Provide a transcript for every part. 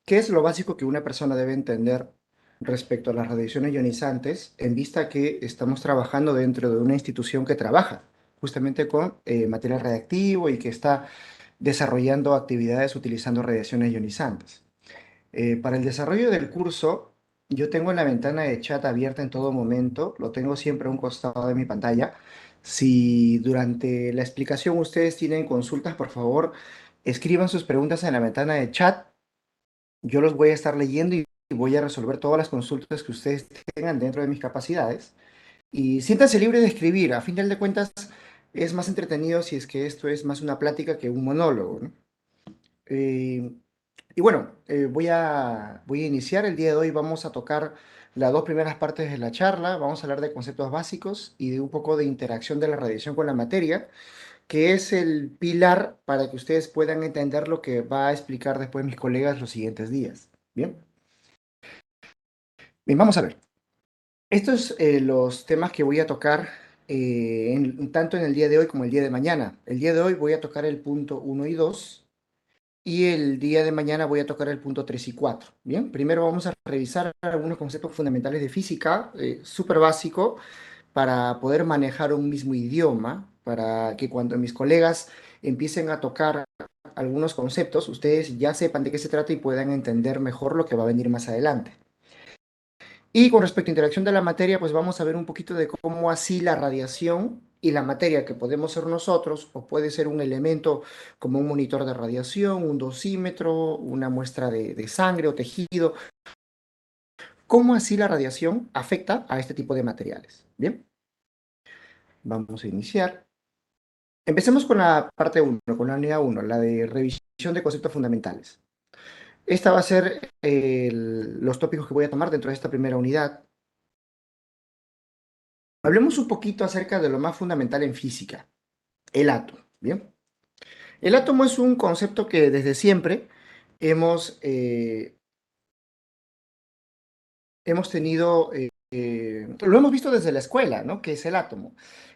¿qué es lo básico que una persona debe entender respecto a las radiaciones ionizantes en vista que estamos trabajando dentro de una institución que trabaja justamente con material radiactivo y que está desarrollando actividades utilizando radiaciones ionizantes? Para el desarrollo del curso, yo tengo la ventana de chat abierta en todo momento, lo tengo siempre a un costado de mi pantalla. Si durante la explicación ustedes tienen consultas, por favor, escriban sus preguntas en la ventana de chat. Yo los voy a estar leyendo y voy a resolver todas las consultas que ustedes tengan dentro de mis capacidades. Y siéntanse libres de escribir. A fin de cuentas, es más entretenido si es que esto es más una plática que un monólogo, ¿no? Eh, y bueno, voy a iniciar el día de hoy. Vamos a tocar las dos primeras partes de la charla. Vamos a hablar de conceptos básicos y de un poco de interacción de la radiación con la materia, que es el pilar para que ustedes puedan entender lo que va a explicar después mis colegas los siguientes días. Bien, bien, vamos a ver. Estos los temas que voy a tocar tanto en el día de hoy como el día de mañana. El día de hoy voy a tocar el punto uno y 2. Y el día de mañana voy a tocar el punto 3 y 4. Bien, primero vamos a revisar algunos conceptos fundamentales de física, súper básico, para poder manejar un mismo idioma, para que cuando mis colegas empiecen a tocar algunos conceptos, ustedes ya sepan de qué se trata y puedan entender mejor lo que va a venir más adelante. Y con respecto a interacción de la materia, pues vamos a ver un poquito de cómo así la radiación y la materia que podemos ser nosotros, o puede ser un elemento como un monitor de radiación, un dosímetro, una muestra de sangre o tejido, cómo así la radiación afecta a este tipo de materiales. Bien, vamos a iniciar. Empecemos con la parte uno, con la unidad uno, la de revisión de conceptos fundamentales. Esta va a ser los tópicos que voy a tomar dentro de esta primera unidad. Hablemos un poquito acerca de lo más fundamental en física, el átomo. Bien, el átomo es un concepto que desde siempre hemos, eh, hemos tenido, lo hemos visto desde la escuela, ¿no? ¿Qué es el átomo?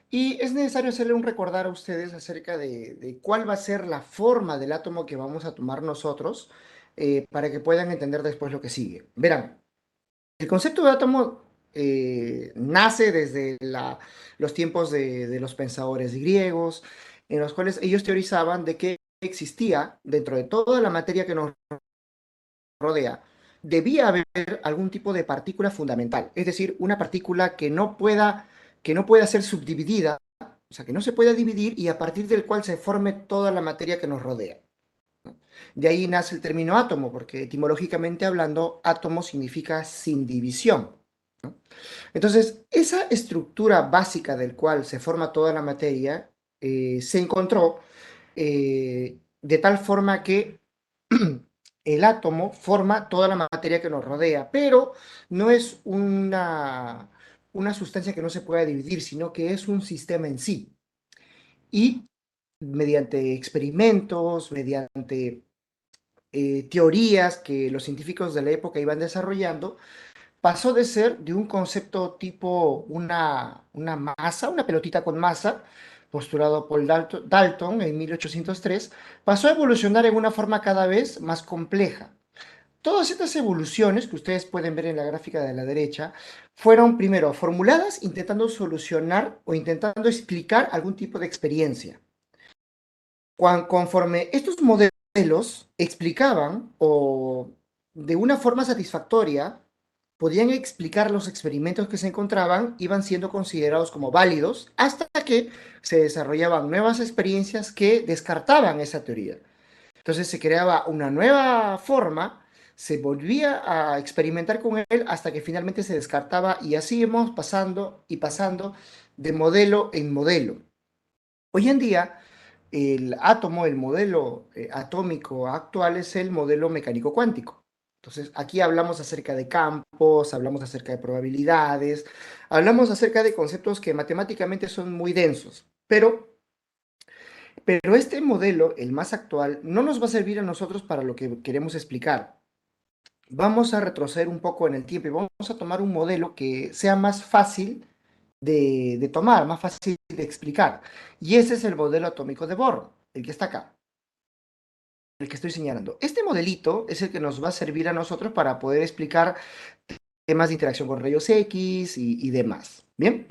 Y es necesario hacerle un recordar a ustedes acerca de cuál va a ser la forma del átomo que vamos a tomar nosotros para que puedan entender después lo que sigue. Verán, el concepto de átomo nace desde los tiempos de los pensadores griegos, en los cuales ellos teorizaban de que existía dentro de toda la materia que nos rodea, debía haber algún tipo de partícula fundamental, es decir, una partícula que no pueda ser subdividida, o sea, que no se pueda dividir y a partir del cual se forme toda la materia que nos rodea. De ahí nace el término átomo, porque etimológicamente hablando, átomo significa sin división. Entonces, esa estructura básica del cual se forma toda la materia se encontró de tal forma que el átomo forma toda la materia que nos rodea, pero no es una sustancia que no se pueda dividir, sino que es un sistema en sí. Y mediante experimentos, mediante teorías que los científicos de la época iban desarrollando, pasó de ser de un concepto tipo una masa, una pelotita con masa, postulado por Dalton en 1803, pasó a evolucionar en una forma cada vez más compleja. Todas estas evoluciones que ustedes pueden ver en la gráfica de la derecha fueron primero formuladas intentando solucionar o intentando explicar algún tipo de experiencia. Conforme estos modelos explicaban o de una forma satisfactoria podían explicar los experimentos que se encontraban, iban siendo considerados como válidos hasta que se desarrollaban nuevas experiencias que descartaban esa teoría. Entonces se creaba una nueva forma, se volvía a experimentar con él hasta que finalmente se descartaba y así íbamos pasando y pasando de modelo en modelo. Hoy en día, el átomo, el modelo atómico actual es el modelo mecánico cuántico. Entonces, aquí hablamos acerca de campos, hablamos acerca de probabilidades, hablamos acerca de conceptos que matemáticamente son muy densos, pero este modelo, el más actual, no nos va a servir a nosotros para lo que queremos explicar. Vamos a retroceder un poco en el tiempo y vamos a tomar un modelo que sea más fácil de tomar, más fácil de explicar. Y ese es el modelo atómico de Bohr, el que está acá. el que estoy señalando. Este modelito es el que nos va a servir a nosotros para poder explicar temas de interacción con rayos X y demás. Bien,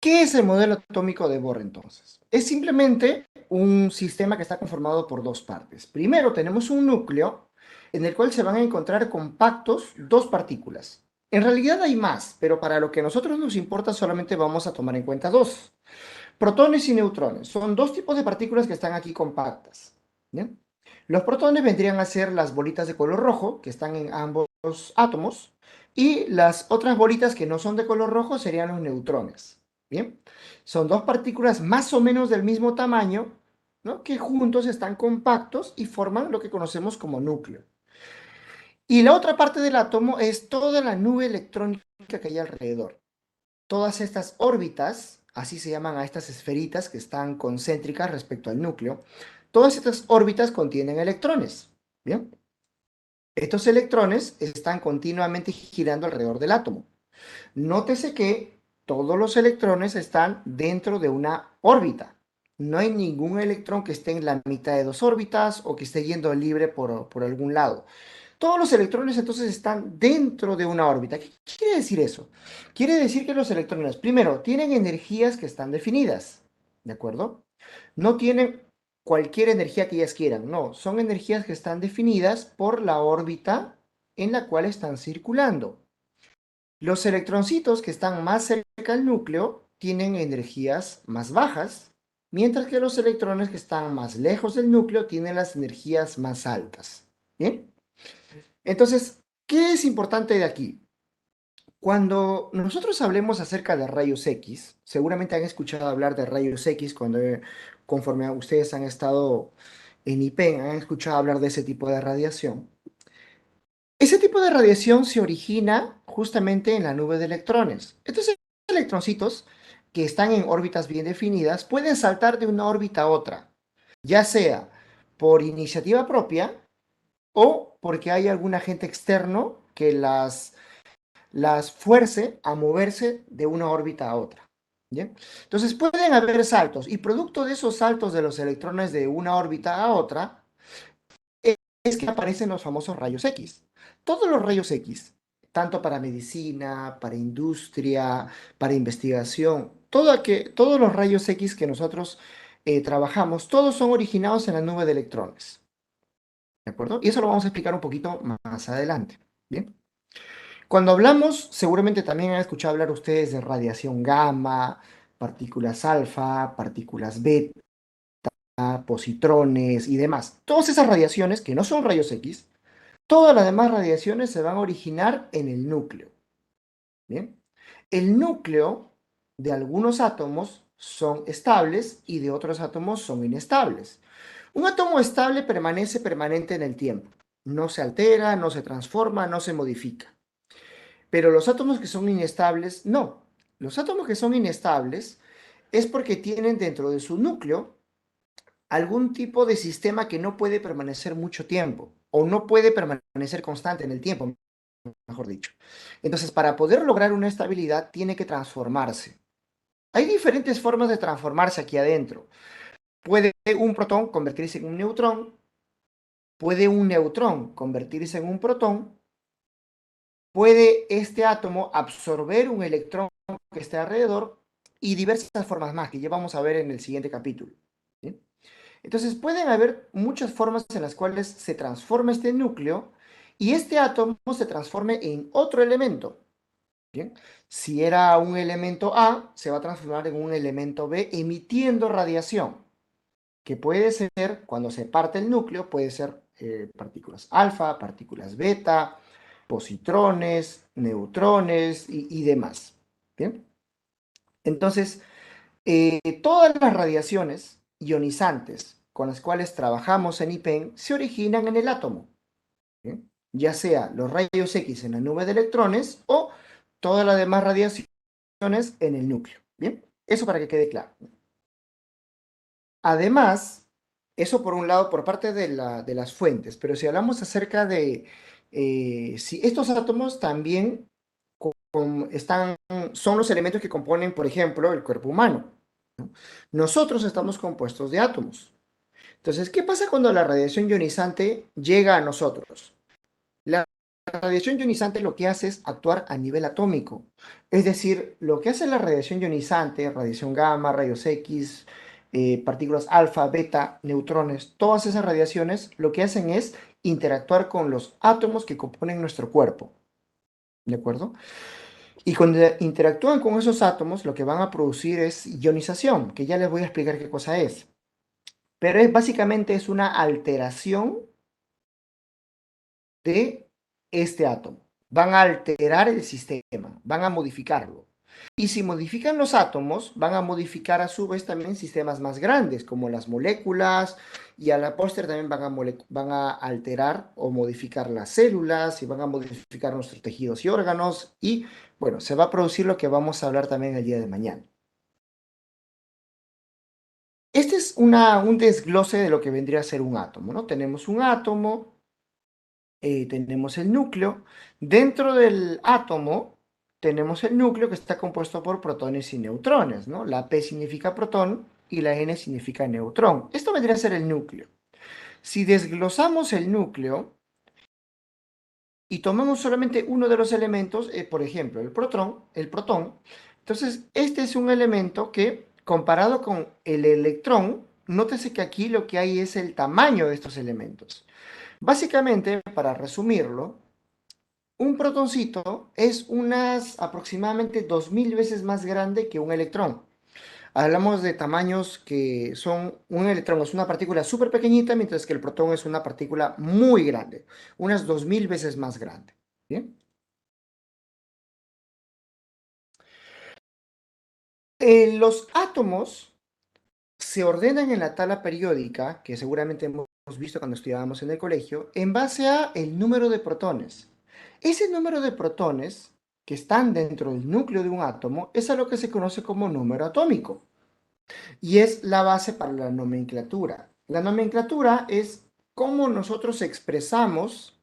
¿qué es el modelo atómico de Bohr entonces? Es simplemente un sistema que está conformado por dos partes. Primero tenemos un núcleo en el cual se van a encontrar compactos dos partículas. En realidad hay más, pero para lo que a nosotros nos importa solamente vamos a tomar en cuenta dos. Protones y neutrones. Son dos tipos de partículas que están aquí compactas. ¿Bien? Los protones vendrían a ser las bolitas de color rojo que están en ambos átomos y las otras bolitas que no son de color rojo serían los neutrones. Bien, son dos partículas más o menos del mismo tamaño, ¿no? Que juntos están compactos y forman lo que conocemos como núcleo. Y la otra parte del átomo es toda la nube electrónica que hay alrededor. Todas estas órbitas, así se llaman a estas esferitas que están concéntricas respecto al núcleo, todas estas órbitas contienen electrones. Bien, estos electrones están continuamente girando alrededor del átomo. Nótese que todos los electrones están dentro de una órbita. No hay ningún electrón que esté en la mitad de dos órbitas o que esté yendo libre por algún lado. Todos los electrones entonces están dentro de una órbita. ¿Qué quiere decir eso? Quiere decir que los electrones, primero, tienen energías que están definidas, ¿de acuerdo? No tienen cualquier energía que ellas quieran, no, son energías que están definidas por la órbita en la cual están circulando. Los electroncitos que están más cerca al núcleo tienen energías más bajas, mientras que los electrones que están más lejos del núcleo tienen las energías más altas. ¿Bien? Entonces, ¿qué es importante de aquí? Cuando nosotros hablemos acerca de rayos X, seguramente han escuchado hablar de rayos X conforme ustedes han estado en IPEN, han escuchado hablar de ese tipo de radiación. Ese tipo de radiación se origina justamente en la nube de electrones. Estos electroncitos que están en órbitas bien definidas pueden saltar de una órbita a otra, ya sea por iniciativa propia o porque hay algún agente externo que las fuerce a moverse de una órbita a otra. ¿Bien? Entonces pueden haber saltos y producto de esos saltos de los electrones de una órbita a otra es que aparecen los famosos rayos X. Todos los rayos X, tanto para medicina, para industria, para investigación, todos los rayos X que nosotros trabajamos, todos son originados en la nube de electrones. ¿De acuerdo? Y eso lo vamos a explicar un poquito más adelante. Bien. Cuando hablamos, seguramente también han escuchado hablar ustedes de radiación gamma, partículas alfa, partículas beta, positrones y demás. Todas esas radiaciones, que no son rayos X, todas las demás radiaciones se van a originar en el núcleo. ¿Bien? El núcleo de algunos átomos son estables y de otros átomos son inestables. Un átomo estable permanece permanente en el tiempo. No se altera, no se transforma, no se modifica. Pero los átomos que son inestables, no. Los átomos que son inestables es porque tienen dentro de su núcleo algún tipo de sistema que no puede permanecer mucho tiempo o no puede permanecer constante en el tiempo, mejor dicho. Entonces, para poder lograr una estabilidad, tiene que transformarse. Hay diferentes formas de transformarse aquí adentro. Puede un protón convertirse en un neutrón, puede un neutrón convertirse en un protón, puede este átomo absorber un electrón que esté alrededor y diversas formas más que ya vamos a ver en el siguiente capítulo. ¿Sí? Entonces pueden haber muchas formas en las cuales se transforma este núcleo y este átomo se transforme en otro elemento. ¿Bien? Si era un elemento A, se va a transformar en un elemento B emitiendo radiación, que puede ser, cuando se parte el núcleo, puede ser partículas alfa, partículas beta, positrones, neutrones y demás. ¿Bien? Entonces, todas las radiaciones ionizantes con las cuales trabajamos en IPEN se originan en el átomo. ¿Bien? Ya sea los rayos X en la nube de electrones o todas las demás radiaciones en el núcleo. ¿Bien? Eso para que quede claro. Además, eso por un lado, por parte de las fuentes, pero si hablamos acerca de si estos átomos también son los elementos que componen, por ejemplo, el cuerpo humano. ¿No? Nosotros estamos compuestos de átomos. Entonces, ¿qué pasa cuando la radiación ionizante llega a nosotros? La radiación ionizante lo que hace es actuar a nivel atómico. Es decir, lo que hace la radiación ionizante, radiación gamma, rayos X, partículas alfa, beta, neutrones, todas esas radiaciones lo que hacen es interactuar con los átomos que componen nuestro cuerpo. ¿De acuerdo? Y cuando interactúan con esos átomos, lo que van a producir es ionización, que ya les voy a explicar qué cosa es. Pero básicamente es una alteración de este átomo. Van a alterar el sistema, van a modificarlo. Y si modifican los átomos, van a modificar a su vez también sistemas más grandes, como las moléculas, y a la postre también van a alterar o modificar las células, y van a modificar nuestros tejidos y órganos, y bueno, se va a producir lo que vamos a hablar también el día de mañana. Este es un desglose de lo que vendría a ser un átomo, ¿no? Tenemos un átomo, tenemos el núcleo. Dentro del átomo tenemos el núcleo que está compuesto por protones y neutrones, ¿no? La P significa protón y la N significa neutrón. Esto vendría a ser el núcleo. Si desglosamos el núcleo y tomamos solamente uno de los elementos, por ejemplo, el protón, entonces este es un elemento que, comparado con el electrón, nótese que aquí lo que hay es el tamaño de estos elementos. Básicamente, para resumirlo, un protoncito es unas aproximadamente 2000 veces más grande que un electrón. Hablamos de tamaños que son, un electrón es una partícula súper pequeñita, mientras que el protón es una partícula muy grande, unas 2000 veces más grande. ¿Bien? Los átomos se ordenan en la tabla periódica, que seguramente hemos visto cuando estudiábamos en el colegio, en base a el número de protones. Ese número de protones que están dentro del núcleo de un átomo es a lo que se conoce como número atómico y es la base para la nomenclatura. La nomenclatura es cómo nosotros expresamos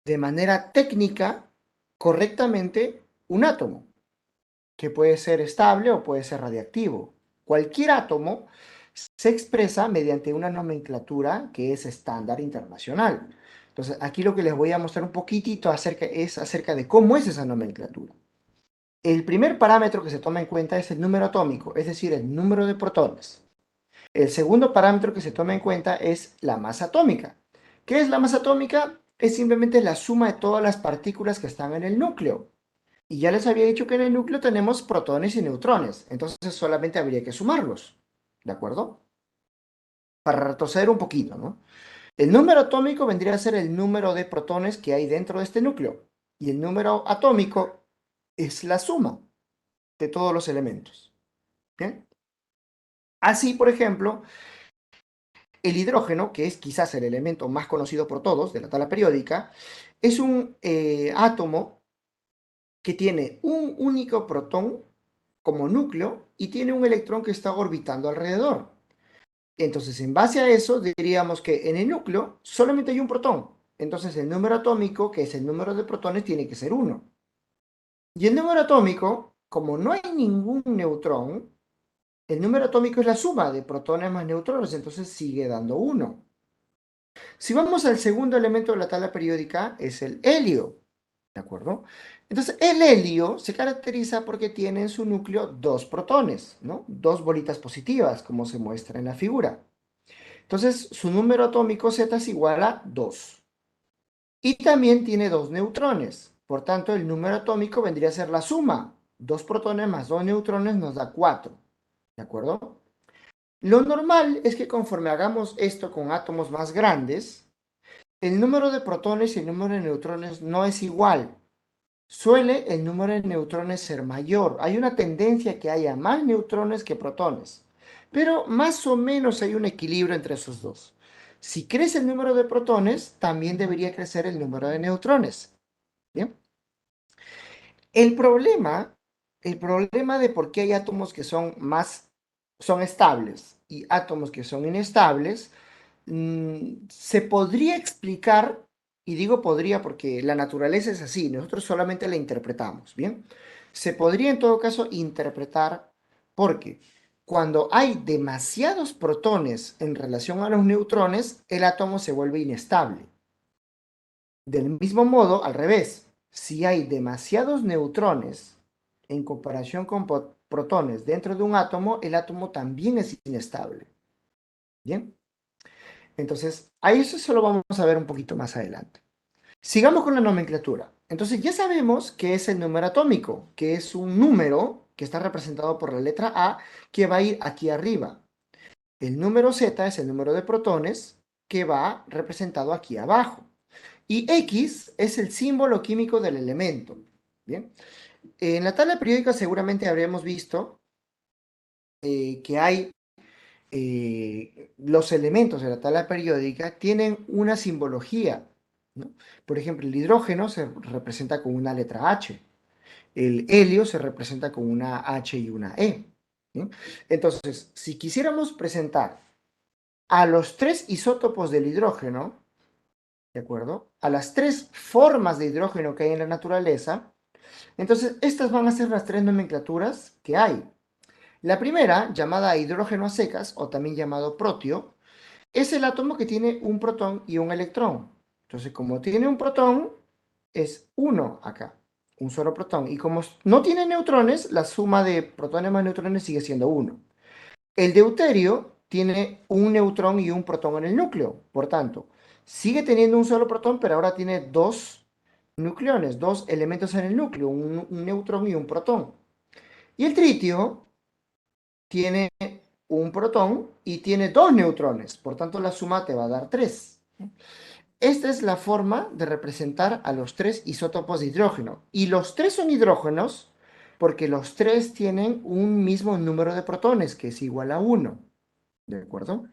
de manera técnica correctamente un átomo, que puede ser estable o puede ser radiactivo. Cualquier átomo se expresa mediante una nomenclatura que es estándar internacional. Entonces, aquí lo que les voy a mostrar un poquitito es acerca de cómo es esa nomenclatura. El primer parámetro que se toma en cuenta es el número atómico, es decir, el número de protones. El segundo parámetro que se toma en cuenta es la masa atómica. ¿Qué es la masa atómica? Es simplemente la suma de todas las partículas que están en el núcleo. Y ya les había dicho que en el núcleo tenemos protones y neutrones, entonces solamente habría que sumarlos, ¿de acuerdo? Para retroceder un poquito, ¿no? El número atómico vendría a ser el número de protones que hay dentro de este núcleo, y el número atómico es la suma de todos los elementos, ¿bien? Así, por ejemplo, el hidrógeno, que es quizás el elemento más conocido por todos de la tabla periódica, es un átomo que tiene un único protón como núcleo y tiene un electrón que está orbitando alrededor. Entonces, en base a eso, diríamos que en el núcleo solamente hay un protón. Entonces, el número atómico, que es el número de protones, tiene que ser uno. Y el número atómico, como no hay ningún neutrón, el número atómico es la suma de protones más neutrones, entonces sigue dando uno. Si vamos al segundo elemento de la tabla periódica, es el helio. ¿De acuerdo? Entonces, el helio se caracteriza porque tiene en su núcleo dos protones, ¿no? Dos bolitas positivas, como se muestra en la figura. Entonces, su número atómico Z es igual a 2. Y también tiene dos neutrones. Por tanto, el número atómico vendría a ser la suma. Dos protones más dos neutrones nos da 4. ¿De acuerdo? Lo normal es que conforme hagamos esto con átomos más grandes, el número de protones y el número de neutrones no es igual. Suele el número de neutrones ser mayor. Hay una tendencia que haya más neutrones que protones, pero más o menos hay un equilibrio entre esos dos. Si crece el número de protones, también debería crecer el número de neutrones. ¿Bien? El problema, el problema de por qué hay átomos que son estables y átomos que son inestables, se podría explicar, y digo podría porque la naturaleza es así, nosotros solamente la interpretamos, ¿bien? Se podría en todo caso interpretar porque cuando hay demasiados protones en relación a los neutrones, el átomo se vuelve inestable. Del mismo modo, al revés, si hay demasiados neutrones en comparación con protones dentro de un átomo, el átomo también es inestable. ¿Bien? Entonces, a eso se lo vamos a ver un poquito más adelante. Sigamos con la nomenclatura. Entonces, ya sabemos qué es el número atómico, que es un número que está representado por la letra A, que va a ir aquí arriba. El número Z es el número de protones, que va representado aquí abajo. Y X es el símbolo químico del elemento. Bien. En la tabla periódica seguramente habremos visto que hay los elementos de la tabla periódica tienen una simbología, ¿no? Por ejemplo, el hidrógeno se representa con una letra H, el helio se representa con una H y una E. ¿Sí? Entonces, si quisiéramos presentar a los tres isótopos del hidrógeno, ¿de acuerdo? A las tres formas de hidrógeno que hay en la naturaleza, entonces estas van a ser las tres nomenclaturas que hay. La primera, llamada hidrógeno a secas, o también llamado protio, es el átomo que tiene un protón y un electrón. Entonces, como tiene un protón, es uno acá, un solo protón. Y como no tiene neutrones, la suma de protones más neutrones sigue siendo uno. El deuterio tiene un neutrón y un protón en el núcleo. Por tanto, sigue teniendo un solo protón, pero ahora tiene dos nucleones, dos elementos en el núcleo, un neutrón y un protón. Y el tritio tiene un protón y tiene dos neutrones, por tanto la suma te va a dar 3. Esta es la forma de representar a los tres isótopos de hidrógeno. Y los tres son hidrógenos porque los tres tienen un mismo número de protones, que es igual a 1. ¿De acuerdo?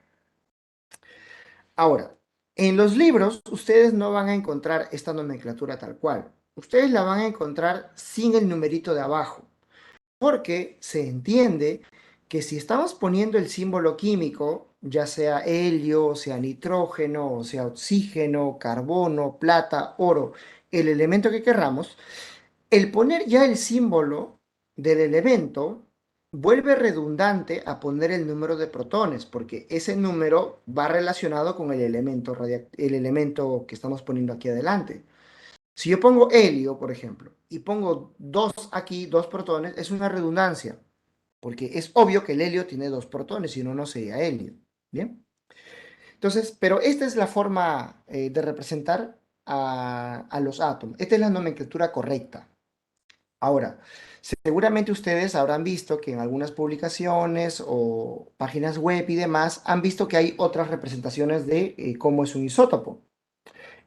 Ahora, en los libros ustedes no van a encontrar esta nomenclatura tal cual. Ustedes la van a encontrar sin el numerito de abajo. Porque se entiende que si estamos poniendo el símbolo químico, ya sea helio, sea nitrógeno, sea oxígeno, carbono, plata, oro, el elemento que querramos, el poner ya el símbolo del elemento vuelve redundante a poner el número de protones, porque ese número va relacionado con el elemento que estamos poniendo aquí adelante. Si yo pongo helio, por ejemplo, y pongo dos aquí, dos protones, es una redundancia, porque es obvio que el helio tiene dos protones, si no, no sería helio. ¿Bien? Entonces, pero esta es la forma de representar a los átomos. Esta es la nomenclatura correcta. Ahora, seguramente ustedes habrán visto que en algunas publicaciones o páginas web y demás han visto que hay otras representaciones de cómo es un isótopo.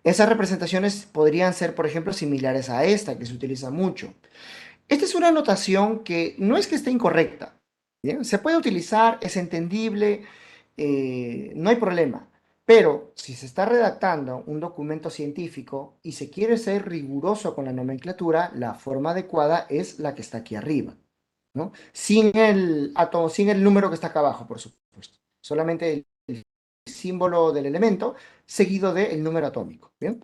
Esas representaciones podrían ser, por ejemplo, similares a esta, que se utiliza mucho. Esta es una notación que no es que esté incorrecta, ¿bien? Se puede utilizar, es entendible, no hay problema. Pero si se está redactando un documento científico y se quiere ser riguroso con la nomenclatura, la forma adecuada es la que está aquí arriba, ¿no? Sin el átomo, sin el número que está acá abajo, por supuesto. Solamente el símbolo del elemento seguido del número atómico, ¿bien?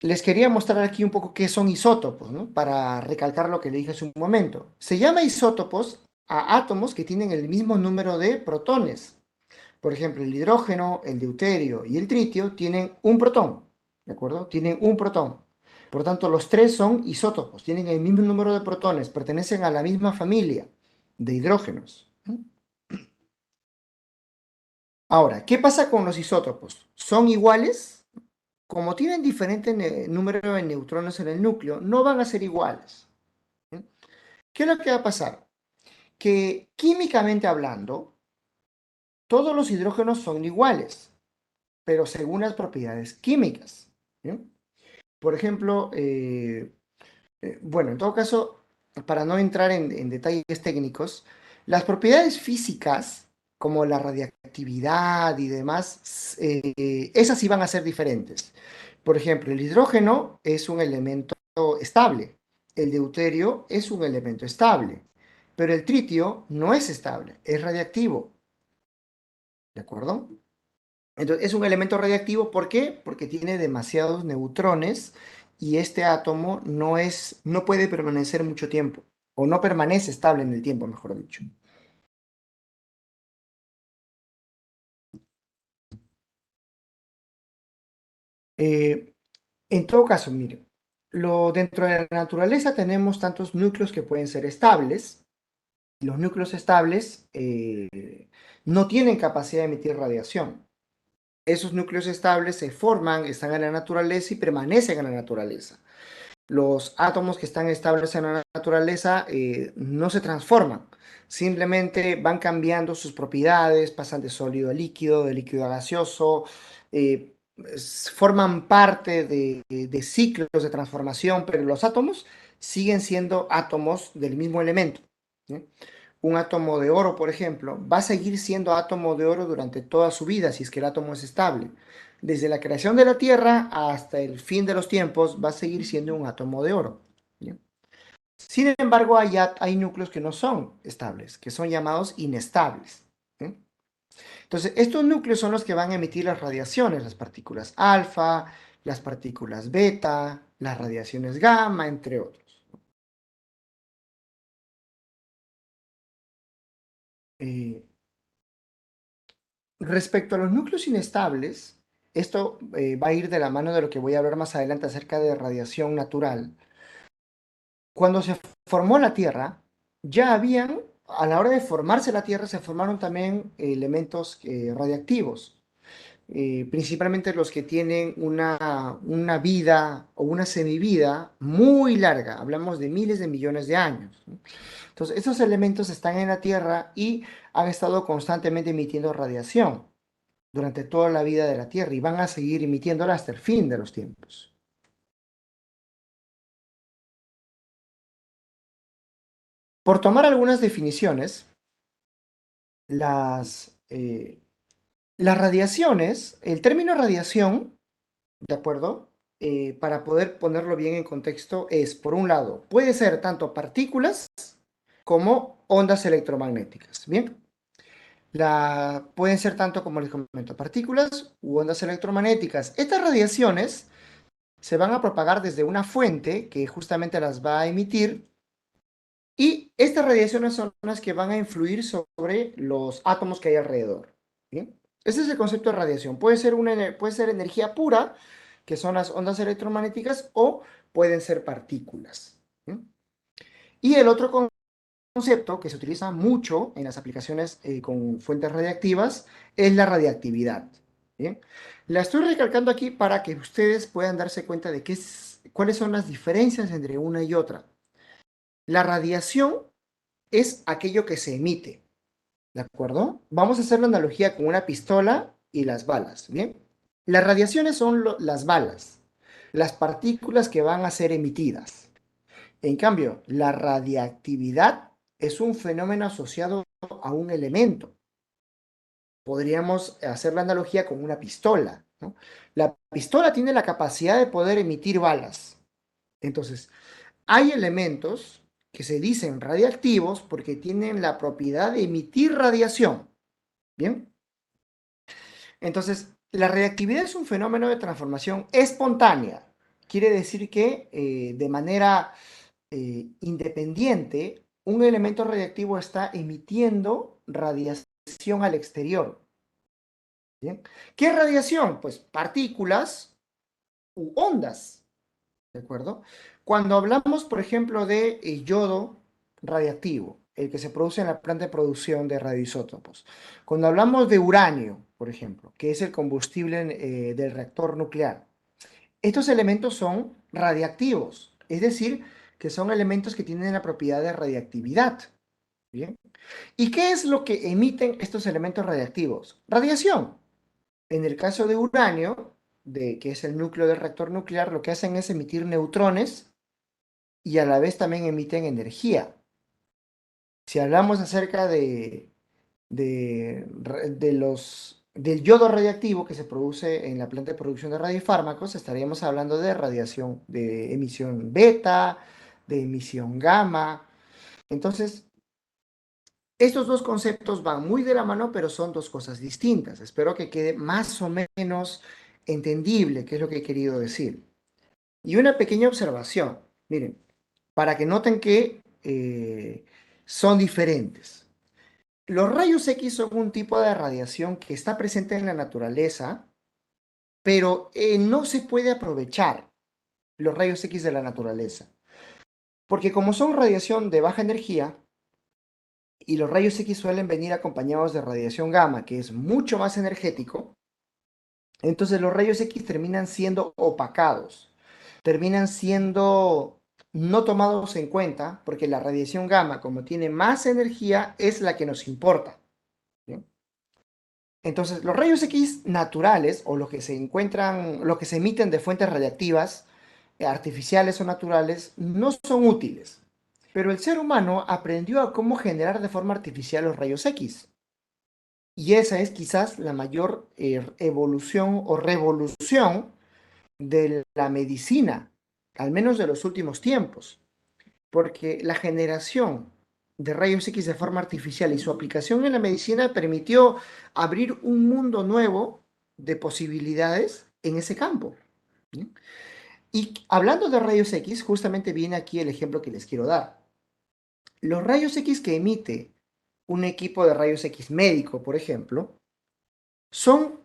Les quería mostrar aquí un poco qué son isótopos, ¿no? Para recalcar lo que le dije hace un momento. Se llama isótopos a átomos que tienen el mismo número de protones. Por ejemplo, el hidrógeno, el deuterio y el tritio tienen un protón, ¿de acuerdo? Tienen un protón. Por tanto, los tres son isótopos, tienen el mismo número de protones, pertenecen a la misma familia de hidrógenos. Ahora, ¿qué pasa con los isótopos? ¿Son iguales? Como tienen diferente número de neutrones en el núcleo, no van a ser iguales. ¿Qué es lo que va a pasar? Que químicamente hablando, todos los hidrógenos son iguales, pero según las propiedades químicas. ¿Bien? Por ejemplo, bueno, en todo caso, para no entrar en detalles técnicos, las propiedades físicas, como la radiactividad y demás, esas sí van a ser diferentes. Por ejemplo, el hidrógeno es un elemento estable, el deuterio es un elemento estable, pero el tritio no es estable, es radiactivo, ¿de acuerdo? Entonces, es un elemento radiactivo, ¿por qué? Porque tiene demasiados neutrones y este átomo no puede permanecer mucho tiempo, o no permanece estable en el tiempo, mejor dicho. Eh, en todo caso, mire, dentro de la naturaleza tenemos tantos núcleos que pueden ser estables. Los núcleos estables no tienen capacidad de emitir radiación. Esos núcleos estables se forman, están en la naturaleza y permanecen en la naturaleza. Los átomos que están estables en la naturaleza no se transforman, simplemente van cambiando sus propiedades, pasan de sólido a líquido, de líquido a gaseoso, forman parte de ciclos de transformación, pero los átomos siguen siendo átomos del mismo elemento. ¿Sí? Un átomo de oro, por ejemplo, va a seguir siendo átomo de oro durante toda su vida si es que el átomo es estable. Desde la creación de la Tierra hasta el fin de los tiempos va a seguir siendo un átomo de oro. ¿Bien? Sin embargo, hay núcleos que no son estables, que son llamados inestables. ¿Sí? Entonces, estos núcleos son los que van a emitir las radiaciones, las partículas alfa, las partículas beta, las radiaciones gamma, entre otros. Eh, Respecto a los núcleos inestables, esto va a ir de la mano de lo que voy a hablar más adelante acerca de radiación natural. Cuando se formó la Tierra, ya habían, a la hora de formarse la Tierra, se formaron también elementos radiactivos, principalmente los que tienen una vida o una semivida muy larga, hablamos de miles de millones de años. ¿No? Entonces, estos elementos están en la Tierra y han estado constantemente emitiendo radiación durante toda la vida de la Tierra y van a seguir emitiéndola hasta el fin de los tiempos. Por tomar algunas definiciones, las, eh, las radiaciones, el término radiación, ¿de acuerdo? Para poder ponerlo bien en contexto, es, por un lado, puede ser tanto partículas como ondas electromagnéticas. Bien, pueden ser tanto, como les comento, partículas u ondas electromagnéticas. Estas radiaciones se van a propagar desde una fuente que justamente las va a emitir y estas radiaciones son las que van a influir sobre los átomos que hay alrededor. ¿Bien? Ese es el concepto de radiación. Puede ser energía pura, que son las ondas electromagnéticas, o pueden ser partículas. ¿Bien? Y el otro concepto que se utiliza mucho en las aplicaciones con fuentes radiactivas es la radiactividad. ¿Bien? La estoy recalcando aquí para que ustedes puedan darse cuenta de cuáles son las diferencias entre una y otra. La radiación es aquello que se emite, ¿de acuerdo? Vamos a hacer la analogía con una pistola y las balas, ¿bien? Las radiaciones son las balas, las partículas que van a ser emitidas. En cambio, la radiactividad es un fenómeno asociado a un elemento. Podríamos hacer la analogía con una pistola, ¿no? La pistola tiene la capacidad de poder emitir balas. Entonces, hay elementos que se dicen radiactivos porque tienen la propiedad de emitir radiación. ¿Bien? Entonces, la reactividad es un fenómeno de transformación espontánea. Quiere decir que de manera independiente, un elemento radiactivo está emitiendo radiación al exterior. ¿Bien? ¿Qué es radiación? Pues partículas u ondas. ¿De acuerdo? Cuando hablamos, por ejemplo, de yodo radiactivo, el que se produce en la planta de producción de radioisótopos. Cuando hablamos de uranio, por ejemplo, que es el combustible del reactor nuclear, estos elementos son radiactivos, es decir, que son elementos que tienen la propiedad de radiactividad. ¿Bien? ¿Y qué es lo que emiten estos elementos radiactivos? Radiación. En el caso de uranio, que es el núcleo del reactor nuclear, lo que hacen es emitir neutrones y a la vez también emiten energía. Si hablamos acerca del yodo radiactivo que se produce en la planta de producción de radiofármacos, estaríamos hablando de radiación de emisión beta, de emisión gamma. Entonces, estos dos conceptos van muy de la mano, pero son dos cosas distintas. Espero que quede más o menos entendible qué es lo que he querido decir. Y una pequeña observación, miren, para que noten que son diferentes. Los rayos X son un tipo de radiación que está presente en la naturaleza, pero no se puede aprovechar los rayos X de la naturaleza. Porque como son radiación de baja energía, y los rayos X suelen venir acompañados de radiación gamma, que es mucho más energético, entonces los rayos X terminan siendo opacados, terminan siendo no tomados en cuenta, porque la radiación gamma, como tiene más energía, es la que nos importa. ¿Bien? Entonces, los rayos X naturales, o los que se encuentran, los que se emiten de fuentes radiactivas, artificiales o naturales, no son útiles. Pero el ser humano aprendió a cómo generar de forma artificial los rayos X. Y esa es quizás la mayor evolución o revolución de la medicina, al menos de los últimos tiempos, porque la generación de rayos X de forma artificial y su aplicación en la medicina permitió abrir un mundo nuevo de posibilidades en ese campo. ¿Sí? Y hablando de rayos X, justamente viene aquí el ejemplo que les quiero dar. Los rayos X que emite un equipo de rayos X médico, por ejemplo, son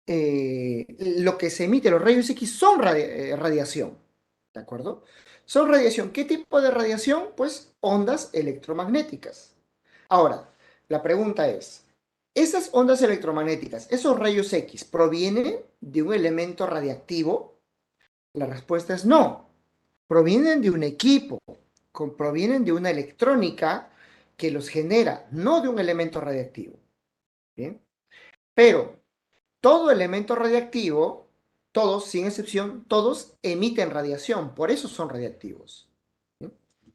lo que se emite, los rayos X son radiación, ¿de acuerdo? Son radiación. ¿Qué tipo de radiación? Pues ondas electromagnéticas. Ahora, la pregunta es, ¿esas ondas electromagnéticas, esos rayos X, provienen de un elemento radiactivo? La respuesta es no. Provienen de un equipo, provienen de una electrónica que los genera, no de un elemento radiactivo. ¿Bien? Pero todo elemento radiactivo, todos, sin excepción, todos emiten radiación, por eso son radiactivos. ¿Sí?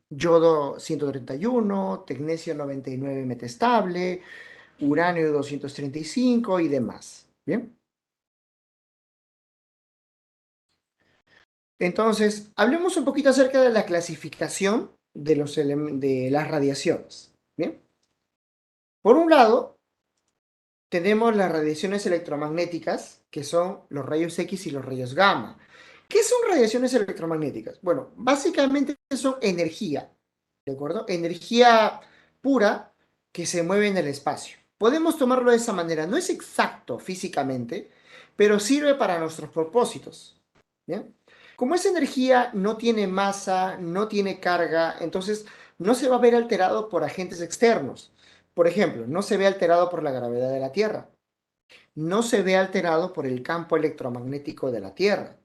Yodo 131, tecnecio 99 metestable, uranio 235 y demás. ¿Bien? Entonces, hablemos un poquito acerca de la clasificación de las radiaciones. ¿Bien? Por un lado, tenemos las radiaciones electromagnéticas, que son los rayos X y los rayos gamma. ¿Qué son radiaciones electromagnéticas? Bueno, básicamente son energía, ¿de acuerdo? Energía pura que se mueve en el espacio. Podemos tomarlo de esa manera. No es exacto físicamente, pero sirve para nuestros propósitos. ¿Bien? Como esa energía no tiene masa, no tiene carga, entonces no se va a ver alterado por agentes externos. Por ejemplo, no se ve alterado por la gravedad de la Tierra, no se ve alterado por el campo electromagnético de la Tierra.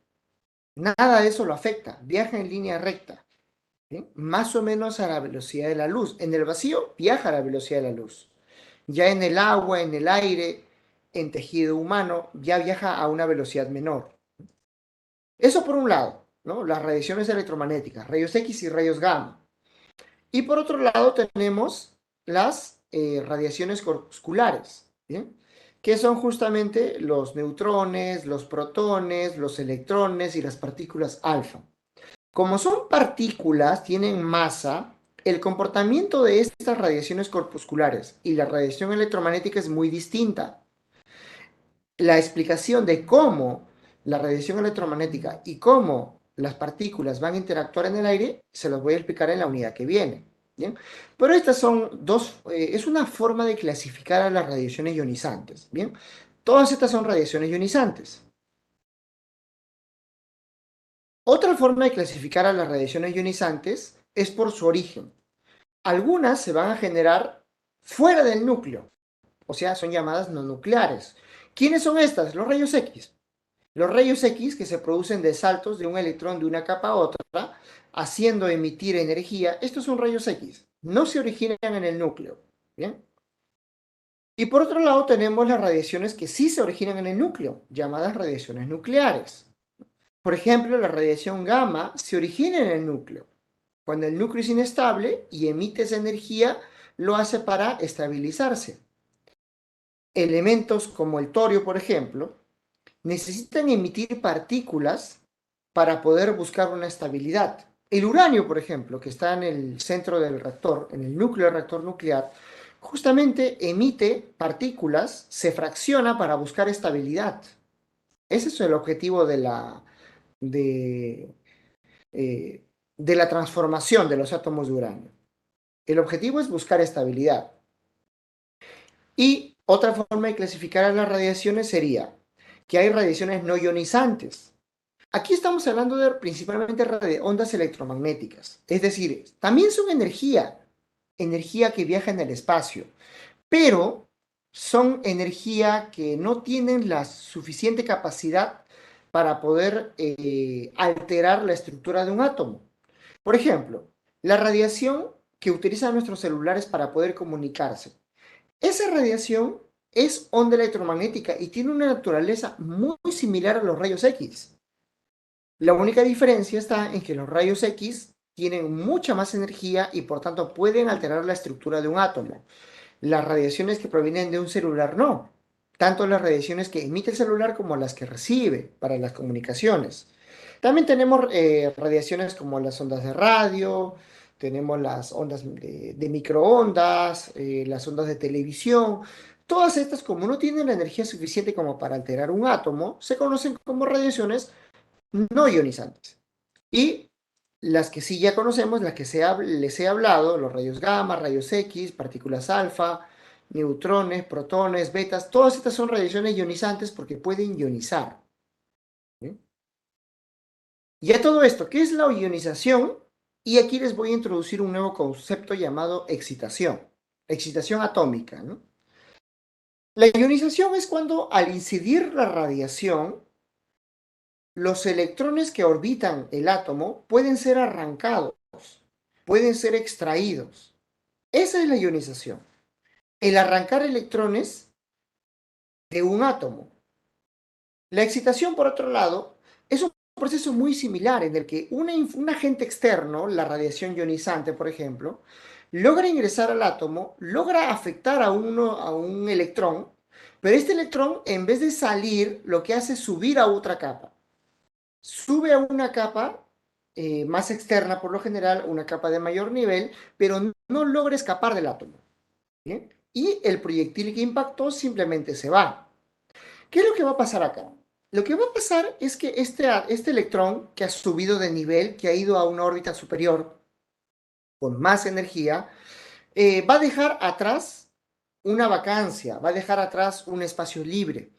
Nada de eso lo afecta, viaja en línea recta, ¿sí? Más o menos a la velocidad de la luz. En el vacío viaja a la velocidad de la luz. Ya en el agua, en el aire, en tejido humano, ya viaja a una velocidad menor. Eso por un lado, ¿no? Las radiaciones electromagnéticas, rayos X y rayos gamma. Y por otro lado tenemos las radiaciones corpusculares, ¿bien? Que son justamente los neutrones, los protones, los electrones y las partículas alfa. Como son partículas, tienen masa, el comportamiento de estas radiaciones corpusculares y la radiación electromagnética es muy distinta. La explicación de cómo la radiación electromagnética y cómo las partículas van a interactuar en el aire, se los voy a explicar en la unidad que viene. ¿Bien? Pero estas son dos, es una forma de clasificar a las radiaciones ionizantes. ¿Bien? Todas estas son radiaciones ionizantes. Otra forma de clasificar a las radiaciones ionizantes es por su origen. Algunas se van a generar fuera del núcleo, o sea, son llamadas no nucleares. ¿Quiénes son estas? Los rayos X. Los rayos X que se producen de saltos de un electrón de una capa a otra, haciendo emitir energía, estos son rayos X. No se originan en el núcleo. ¿Bien? Y por otro lado tenemos las radiaciones que sí se originan en el núcleo, llamadas radiaciones nucleares. Por ejemplo, la radiación gamma se origina en el núcleo. Cuando el núcleo es inestable y emite esa energía, lo hace para estabilizarse. Elementos como el torio, por ejemplo, necesitan emitir partículas para poder buscar una estabilidad. El uranio, por ejemplo, que está en el centro del reactor, en el núcleo del reactor nuclear, justamente emite partículas, se fracciona para buscar estabilidad. Ese es el objetivo de eh, de la transformación de los átomos de uranio. El objetivo es buscar estabilidad. Y otra forma de clasificar a las radiaciones sería que hay radiaciones no ionizantes. Aquí estamos hablando de principalmente de ondas electromagnéticas, es decir, también son energía, energía que viaja en el espacio, pero son energía que no tienen la suficiente capacidad para poder alterar la estructura de un átomo. Por ejemplo, la radiación que utilizan nuestros celulares para poder comunicarse. Esa radiación es onda electromagnética y tiene una naturaleza muy similar a los rayos X. La única diferencia está en que los rayos X tienen mucha más energía y por tanto pueden alterar la estructura de un átomo. Las radiaciones que provienen de un celular no. Tanto las radiaciones que emite el celular como las que recibe para las comunicaciones. También tenemos radiaciones como las ondas de radio, tenemos las ondas de microondas, las ondas de televisión. Todas estas, como no tienen la energía suficiente como para alterar un átomo, se conocen como radiaciones no ionizantes. Y las que sí ya conocemos, las que les he hablado, los rayos gamma, rayos X, partículas alfa, neutrones, protones, betas, todas estas son radiaciones ionizantes porque pueden ionizar. ¿Sí? Y a todo esto, ¿qué es la ionización? Y aquí les voy a introducir un nuevo concepto llamado excitación atómica, ¿no? La ionización es cuando al incidir la radiación, los electrones que orbitan el átomo pueden ser arrancados, pueden ser extraídos. Esa es la ionización. El arrancar electrones de un átomo. La excitación, por otro lado, es un proceso muy similar en el que un agente externo, la radiación ionizante, por ejemplo, logra ingresar al átomo, logra afectar a un electrón, pero este electrón, en vez de salir, lo que hace es subir a otra capa. Sube a una capa más externa, por lo general, una capa de mayor nivel, pero no logra escapar del átomo. ¿Bien? Y el proyectil que impactó simplemente se va. ¿Qué es lo que va a pasar acá? Lo que va a pasar es que este electrón que ha subido de nivel, que ha ido a una órbita superior con más energía, va a dejar atrás una vacancia, va a dejar atrás un espacio libre.